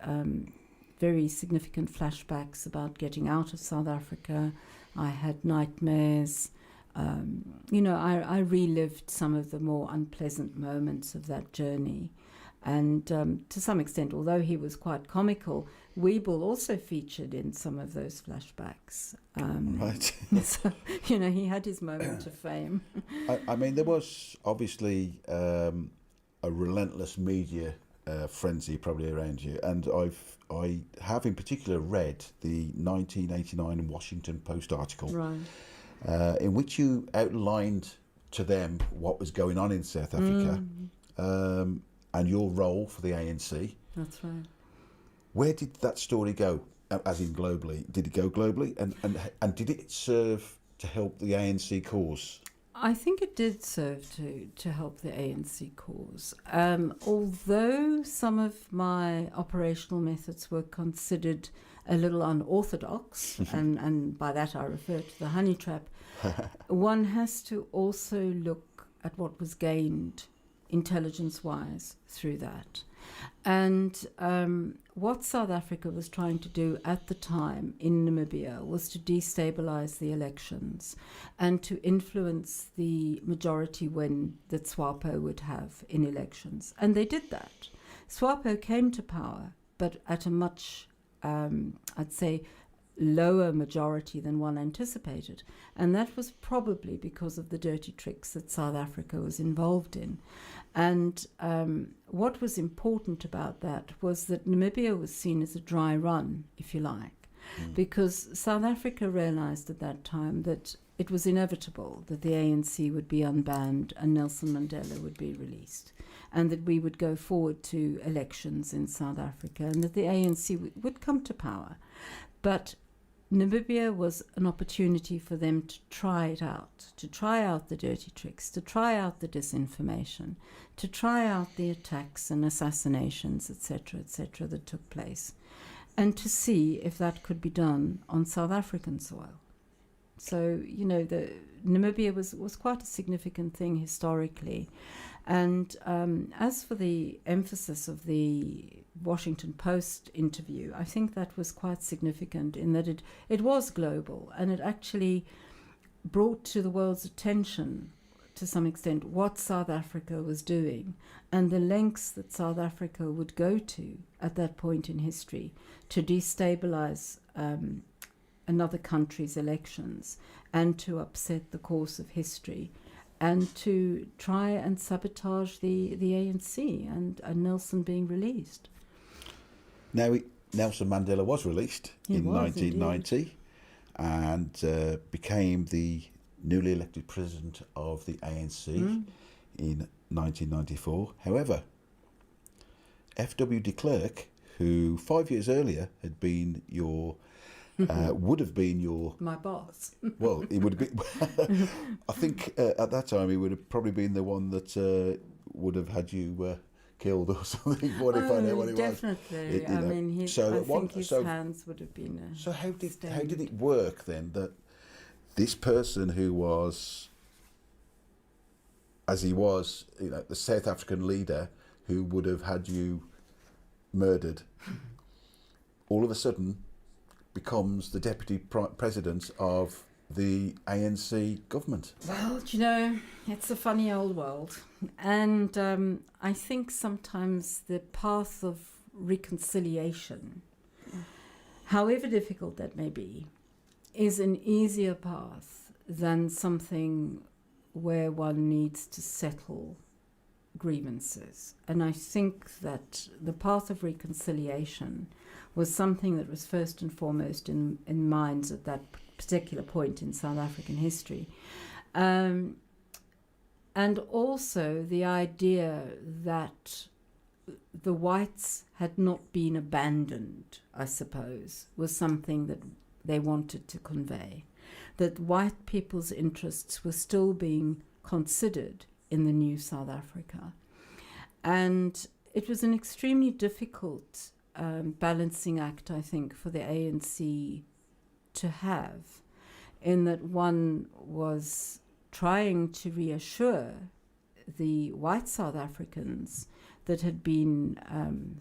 very significant flashbacks about getting out of South Africa. I had nightmares. I relived some of the more unpleasant moments of that journey. And to some extent, although he was quite comical, Weeble also featured in some of those flashbacks. Right. So, he had his moment of fame. I mean, there was obviously a relentless media frenzy probably around you, and I have in particular read the 1989 Washington Post article, Right. in which you outlined to them what was going on in South Africa. And your role for the ANC. That's right. Where did that story go, as in globally? Did it go globally? And did it serve to help the ANC cause? I think it did serve to help the ANC cause. Although some of my operational methods were considered a little unorthodox, and by that I refer to the honey trap, one has to also look at what was gained intelligence-wise through that. And what South Africa was trying to do at the time in Namibia was to destabilize the elections and to influence the majority win that SWAPO would have in elections. And they did that. SWAPO came to power, but at a much, I'd say, lower majority than one anticipated. And that was probably because of the dirty tricks that South Africa was involved in. And what was important about that was that Namibia was seen as a dry run, if you like, because South Africa realized at that time that it was inevitable that the ANC would be unbanned and Nelson Mandela would be released, and that we would go forward to elections in South Africa, and that the ANC would come to power. But Namibia was an opportunity for them to try it out, to try out the dirty tricks, to try out the disinformation, to try out the attacks and assassinations, etc., that took place, and to see if that could be done on South African soil. So, the Namibia was quite a significant thing historically. And as for the emphasis of the Washington Post interview, I think that was quite significant in that it was global, and it actually brought to the world's attention, to some extent, what South Africa was doing and the lengths that South Africa would go to at that point in history to destabilize another country's elections and to upset the course of history, and to try and sabotage the ANC and Nelson being released. Now, Nelson Mandela was released in 1990 indeed. And became the newly elected president of the ANC in 1994. However, F.W. de Klerk, who 5 years earlier had been would have been my boss. Well, he would have been. I think at that time he would have probably been the one that would have had you killed or something. What if I know what it definitely. was? I mean, I think his hands would have been. So how did it work then that this person who was, as he was, the South African leader who would have had you murdered, all of a sudden becomes the deputy president of the ANC government? Well, it's a funny old world. And I think sometimes the path of reconciliation, however difficult that may be, is an easier path than something where one needs to settle grievances. And I think that the path of reconciliation was something that was first and foremost in minds at that particular point in South African history. And also the idea that the whites had not been abandoned, I suppose, was something that they wanted to convey. That white people's interests were still being considered in the new South Africa. And it was an extremely difficult balancing act, I think, for the ANC to have, in that one was trying to reassure the white South Africans that had been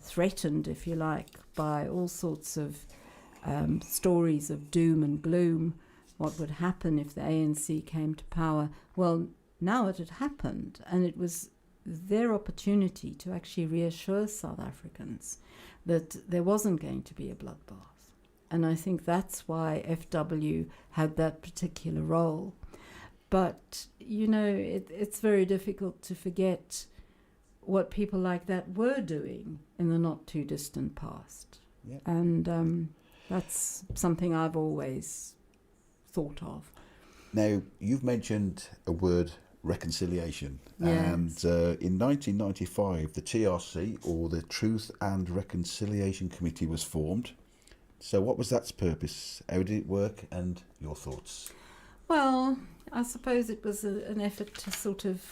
threatened, if you like, by all sorts of stories of doom and gloom, what would happen if the ANC came to power. Well, now it had happened, and it was their opportunity to actually reassure South Africans that there wasn't going to be a bloodbath. And I think that's why FW had that particular role. But, you know, it's very difficult to forget what people like that were doing in the not too distant past. Yep. And that's something I've always thought of. Now, you've mentioned a word, reconciliation. Yes. And in 1995, the TRC, or the Truth and Reconciliation Committee, was formed. So what was that purpose? How did it work? And your thoughts? Well, I suppose it was an effort to sort of,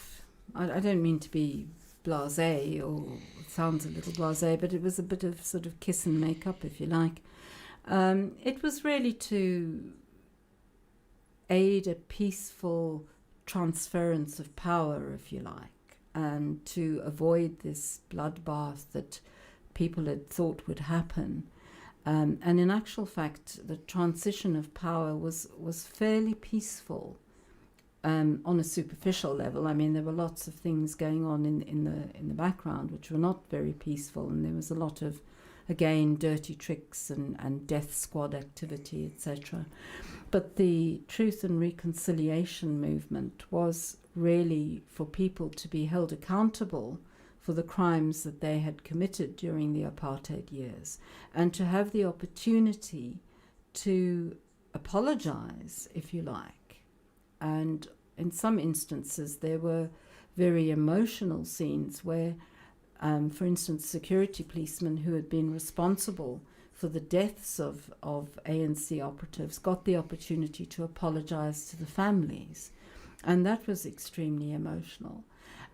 I don't mean to be blasé, or it sounds a little blasé, but it was a bit of sort of kiss and make up, if you like. It was really to aid a peaceful transference of power, if you like, and to avoid this bloodbath that people had thought would happen. And in actual fact, the transition of power was fairly peaceful on a superficial level. I mean, there were lots of things going on in the background which were not very peaceful, and there was a lot of, again, dirty tricks and death squad activity, etc. But the Truth and Reconciliation movement was really for people to be held accountable for the crimes that they had committed during the apartheid years, and to have the opportunity to apologize, if you like. And in some instances, there were very emotional scenes where, for instance, security policemen who had been responsible for the deaths of ANC operatives got the opportunity to apologize to the families. And that was extremely emotional.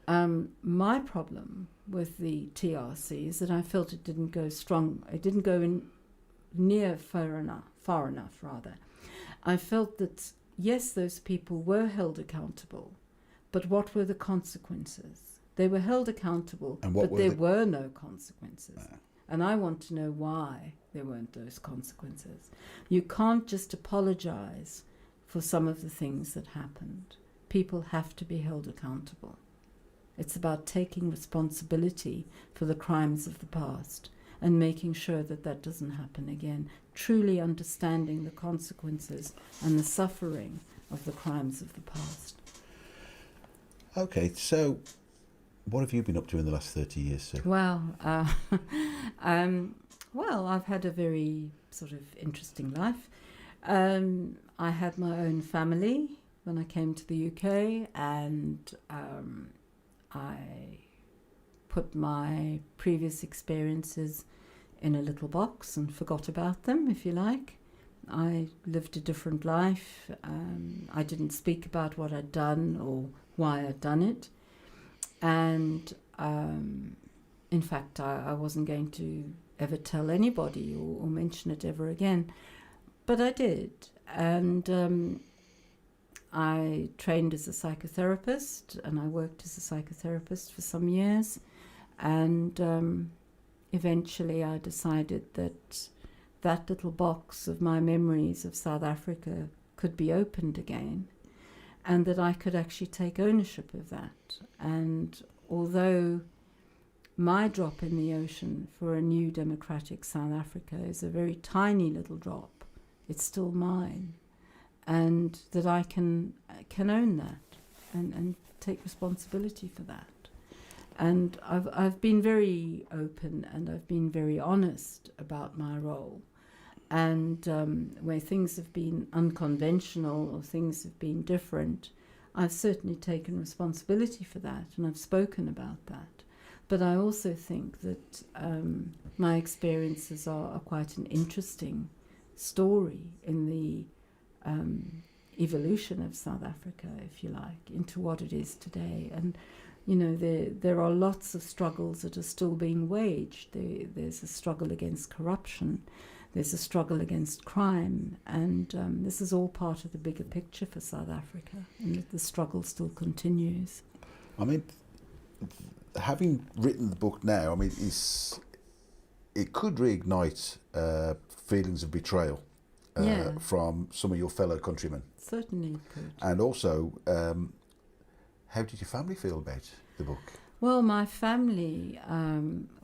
My problem with the TRC is that I felt it didn't go strong. It didn't go in near far enough, rather. I felt that, yes, those people were held accountable, but what were the consequences? They were held accountable, but there were no consequences. And I want to know why there weren't those consequences. You can't just apologize for some of the things that happened. People have to be held accountable. It's about taking responsibility for the crimes of the past and making sure that that doesn't happen again, truly understanding the consequences and the suffering of the crimes of the past. Okay, so what have you been up to in the last 30 years, Sue? Well, well, I've had a very sort of interesting life. I had my own family when I came to the UK, and I put my previous experiences in a little box and forgot about them, if you like. I lived a different life. I didn't speak about what I'd done or why I'd done it. And in fact, I wasn't going to ever tell anybody or mention it ever again. But I did. And I trained as a psychotherapist, and I worked as a psychotherapist for some years. And eventually I decided that that little box of my memories of South Africa could be opened again, and that I could actually take ownership of that. And although my drop in the ocean for a new democratic South Africa is a very tiny little drop, it's still mine. And that I can own that and take responsibility for that. And I've been very open and I've been very honest about my role. And where things have been unconventional or things have been different, I've certainly taken responsibility for that and I've spoken about that. But I also think that my experiences are quite an interesting story in the evolution of South Africa, if you like, into what it is today. And you know, there are lots of struggles that are still being waged. There's a struggle against corruption, there's a struggle against crime, and this is all part of the bigger picture for South Africa, and the struggle still continues. I mean, having written the book now, I mean, it could reignite feelings of betrayal from some of your fellow countrymen. Certainly it could. And also, how did your family feel about the book? Well, my family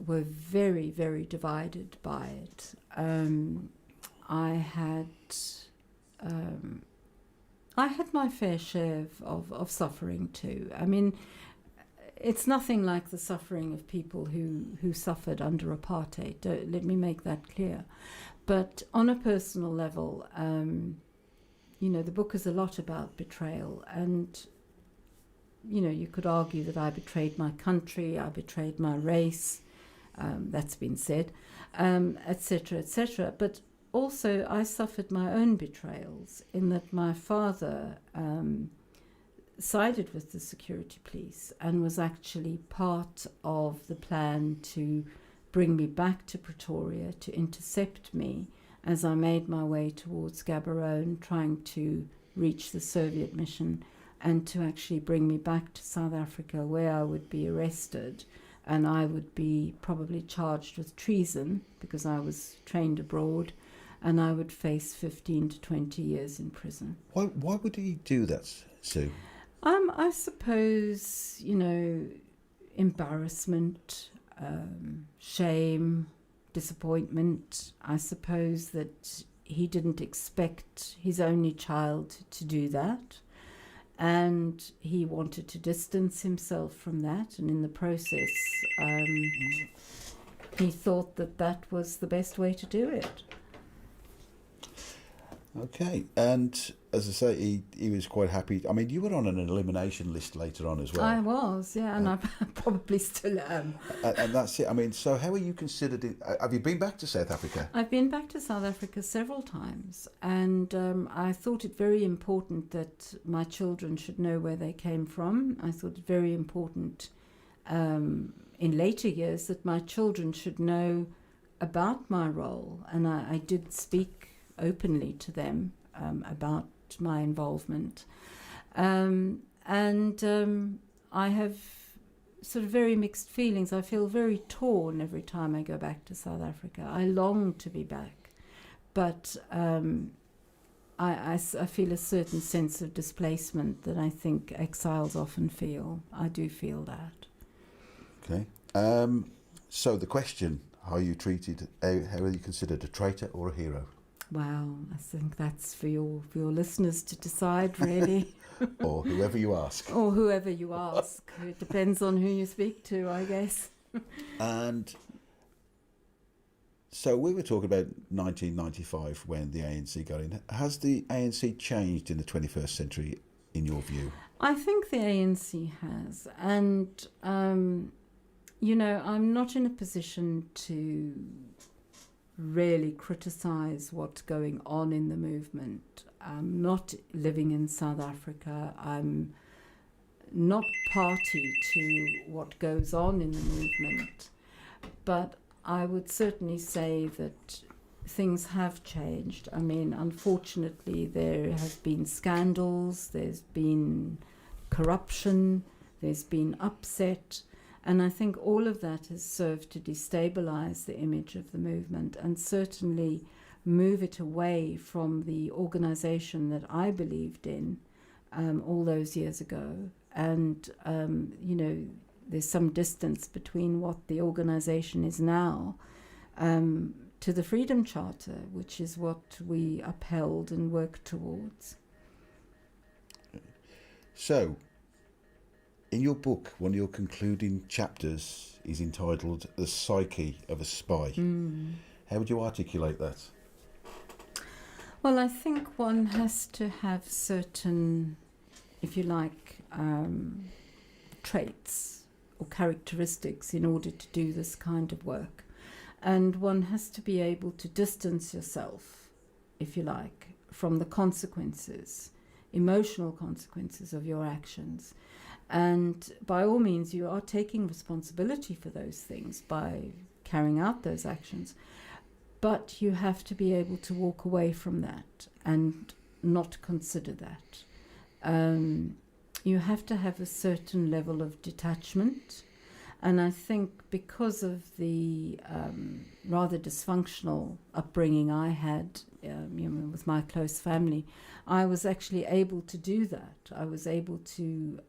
were very, very divided by it. I had my fair share of suffering too. I mean, it's nothing like the suffering of people who suffered under apartheid. Let me make that clear. But on a personal level, you know, the book is a lot about betrayal, and you know, you could argue that I betrayed my country, I betrayed my race, that's been said, etc., etc. But also I suffered my own betrayals in that my father sided with the security police and was actually part of the plan to bring me back to Pretoria, to intercept me as I made my way towards Gaborone, trying to reach the Soviet mission, and to actually bring me back to South Africa, where I would be arrested and I would be probably charged with treason because I was trained abroad, and I would face 15 to 20 years in prison. Why would he do that, Sue? I suppose, you know, embarrassment, shame, disappointment. I suppose that he didn't expect his only child to do that, and he wanted to distance himself from that, and in the process he thought that was the best way to do it. Okay, and as I say, he was quite happy. I mean, you were on an elimination list later on as well. I was, yeah, and I probably still am. And that's it. I mean, so how are you considered? Have you been back to South Africa? I've been back to South Africa several times, and I thought it very important that my children should know where they came from. I thought it very important in later years that my children should know about my role, and I did speak openly to them about my involvement. I have sort of very mixed feelings. I feel very torn every time I go back to South Africa. I long to be back, but I feel a certain sense of displacement that I think exiles often feel. I do feel that. Okay. So the question, how are you treated, how are you considered, a traitor or a hero? Well, I think that's for your listeners to decide, really. Or whoever you ask. Or whoever you ask. It depends on who you speak to, I guess. And so we were talking about 1995 when the ANC got in. Has the ANC changed in the 21st century, in your view? I think the ANC has. And, you know, I'm not in a position to really criticise what's going on in the movement. I'm not living in South Africa. I'm not party to what goes on in the movement. But I would certainly say that things have changed. I mean, unfortunately, there have been scandals, there's been corruption, there's been upset. And I think all of that has served to destabilise the image of the movement and certainly move it away from the organisation that I believed in all those years ago. And, you know, there's some distance between what the organisation is now to the Freedom Charter, which is what we upheld and worked towards. So, In your book, one of your concluding chapters is entitled "The Psyche of a Spy." How would you articulate that? Well, I think one has to have certain, if you like, traits or characteristics in order to do this kind of work. And one has to be able to distance yourself, if you like, from the consequences, emotional consequences of your actions. And by all means, you are taking responsibility for those things by carrying out those actions. But you have to be able to walk away from that and not consider that. You have to have a certain level of detachment. And I think because of the rather dysfunctional upbringing I had with my close family, I was actually able to do that. I was able to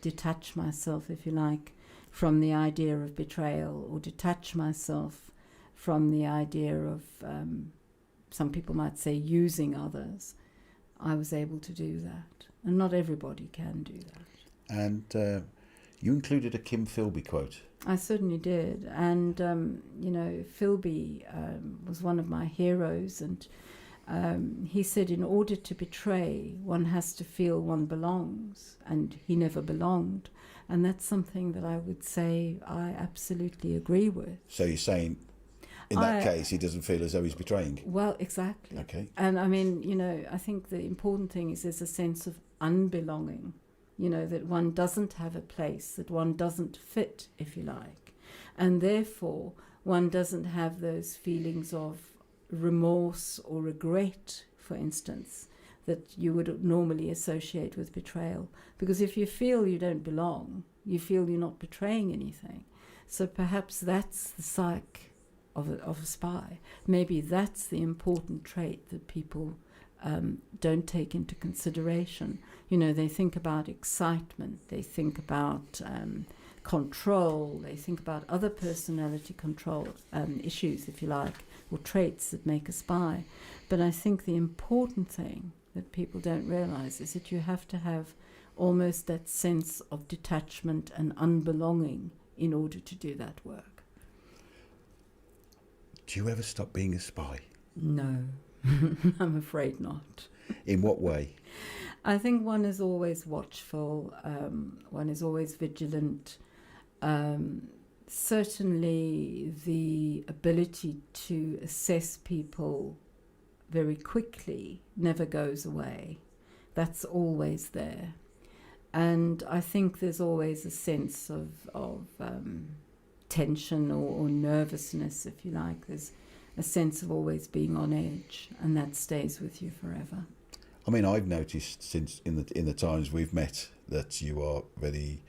detach myself, if you like, from the idea of betrayal, or detach myself from the idea of, some people might say, using others. I was able to do that. And not everybody can do that. And you included a Kim Philby quote. I certainly did. And, Philby was one of my heroes. And he said, in order to betray, one has to feel one belongs. And he never belonged. And that's something that I would say I absolutely agree with. So you're saying, in that case, he doesn't feel as though he's betraying? Well, exactly. Okay. And I mean, I think the important thing is there's a sense of unbelonging, that one doesn't have a place, that one doesn't fit, if you like. And therefore, one doesn't have those feelings of remorse or regret, for instance, that you would normally associate with betrayal. Because if you feel you don't belong, you feel you're not betraying anything. So perhaps that's the psyche of a spy. Maybe that's the important trait that people don't take into consideration. They think about excitement, they think about control, they think about other personality control issues, if you like, or traits that make a spy. But I think the important thing that people don't realize is that you have to have almost that sense of detachment and unbelonging in order to do that work. Do you ever stop being a spy? No, I'm afraid not. In what way? I think one is always watchful, one is always vigilant. Certainly the ability to assess people very quickly never goes away. That's always there. And I think there's always a sense of tension or nervousness, if you like. There's a sense of always being on edge, and that stays with you forever. I mean, I've noticed since in the times we've met that you are very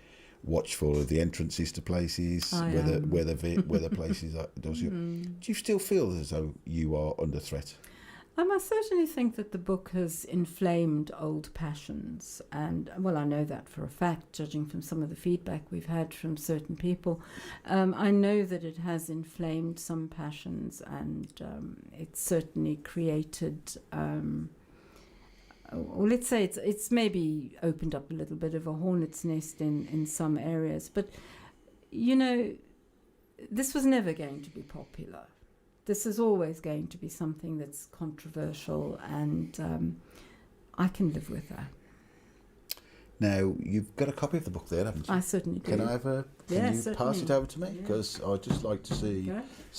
watchful of the entrances to places, where the places are. Do you still feel as though you are under threat? I certainly think that the book has inflamed old passions, and I know that for a fact, judging from some of the feedback we've had from certain people. I know that it has inflamed some passions, and it's certainly created, or let's say it's maybe opened up a little bit of a hornet's nest in some areas. But, this was never going to be popular. This is always going to be something that's controversial, and I can live with that. Now, you've got a copy of the book there, haven't you? I certainly do. Can I have can you pass it over to me? Because I'd just like to see,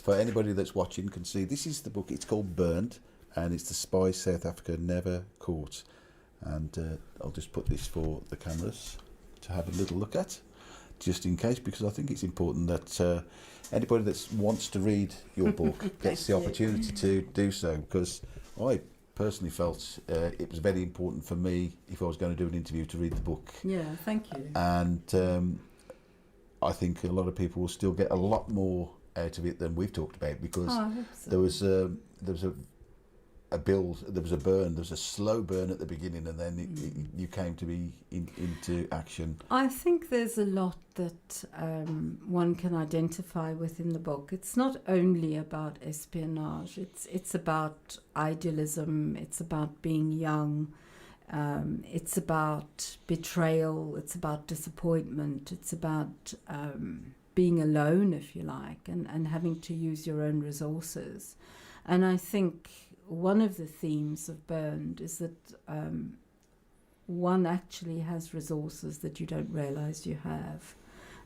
for anybody that's watching can see, this is the book. It's called Burned, and it's The Spy South Africa Never Caught. And I'll just put this for the cameras to have a little look at, just in case, because I think it's important that anybody that wants to read your book gets the opportunity to do so, because I personally felt it was very important for me, if I was going to do an interview, to read the book. Yeah, thank you. And I think a lot of people will still get a lot more out of it than we've talked about, because I hope so. there was a build, there was a burn, there was a slow burn at the beginning, and then you came to be into action. I think there's a lot that one can identify with in the book. It's not only about espionage, it's about idealism, it's about being young, It's about betrayal, it's about disappointment, it's about being alone, if you like, and having to use your own resources. And I think one of the themes of Burned is that one actually has resources that you don't realize you have.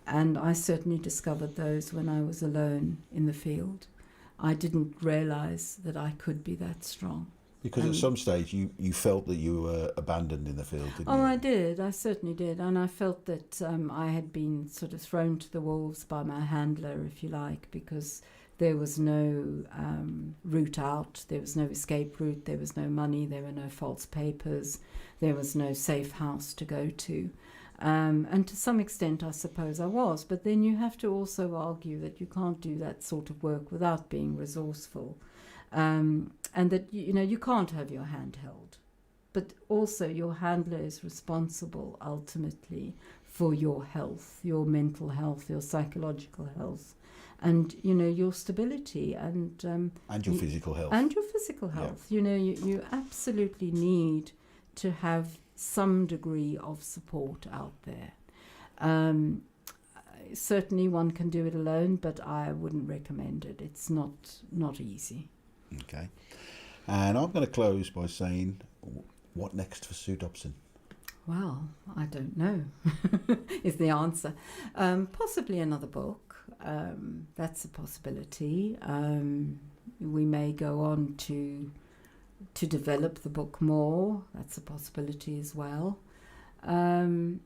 And I certainly discovered those when I was alone in the field. I didn't realize that I could be that strong. Because at some stage you felt that you were abandoned in the field, didn't you? Oh, I did. I certainly did. And I felt that I had been sort of thrown to the wolves by my handler, if you like, because there was no route out, there was no escape route, there was no money, there were no false papers, there was no safe house to go to. And to some extent, I suppose I was. But then you have to also argue that you can't do that sort of work without being resourceful. And that, you can't have your hand held. But also your handler is responsible ultimately for your health, your mental health, your psychological health, and, your stability and your physical health. And your physical health. Yeah. You absolutely need to have some degree of support out there. Certainly one can do it alone, but I wouldn't recommend it. It's not easy. Okay. And I'm going to close by saying, what next for Sue Dobson? Well, I don't know, is the answer. Possibly another book. That's a possibility. We may go on to develop the book more. That's a possibility as well. And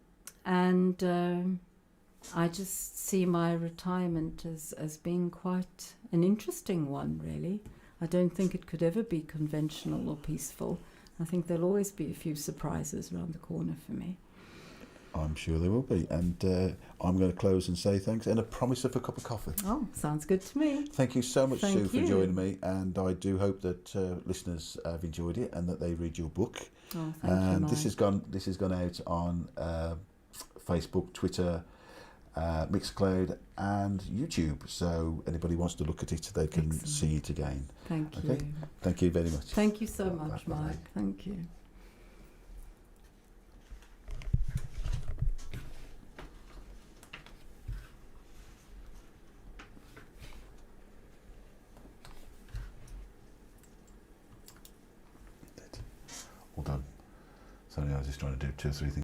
I just see my retirement as being quite an interesting one, really. I don't think it could ever be conventional or peaceful. I think there'll always be a few surprises around the corner for me. I'm sure there will be. And I'm going to close and say thanks and a promise of a cup of coffee. Oh, sounds good to me. Thank you so much, Thank Sue, for you. joining me. And I do hope that listeners have enjoyed it and that they read your book. Oh, thank you, Mike. This has gone out on Facebook, Twitter, Mixcloud and YouTube. So anybody wants to look at it, they can Excellent. see it again. Thank Okay. you. Thank you very much. Thank you so much, Bye-bye. Mike. Thank you. All done. Sorry, I was just trying to do 2 or 3 things.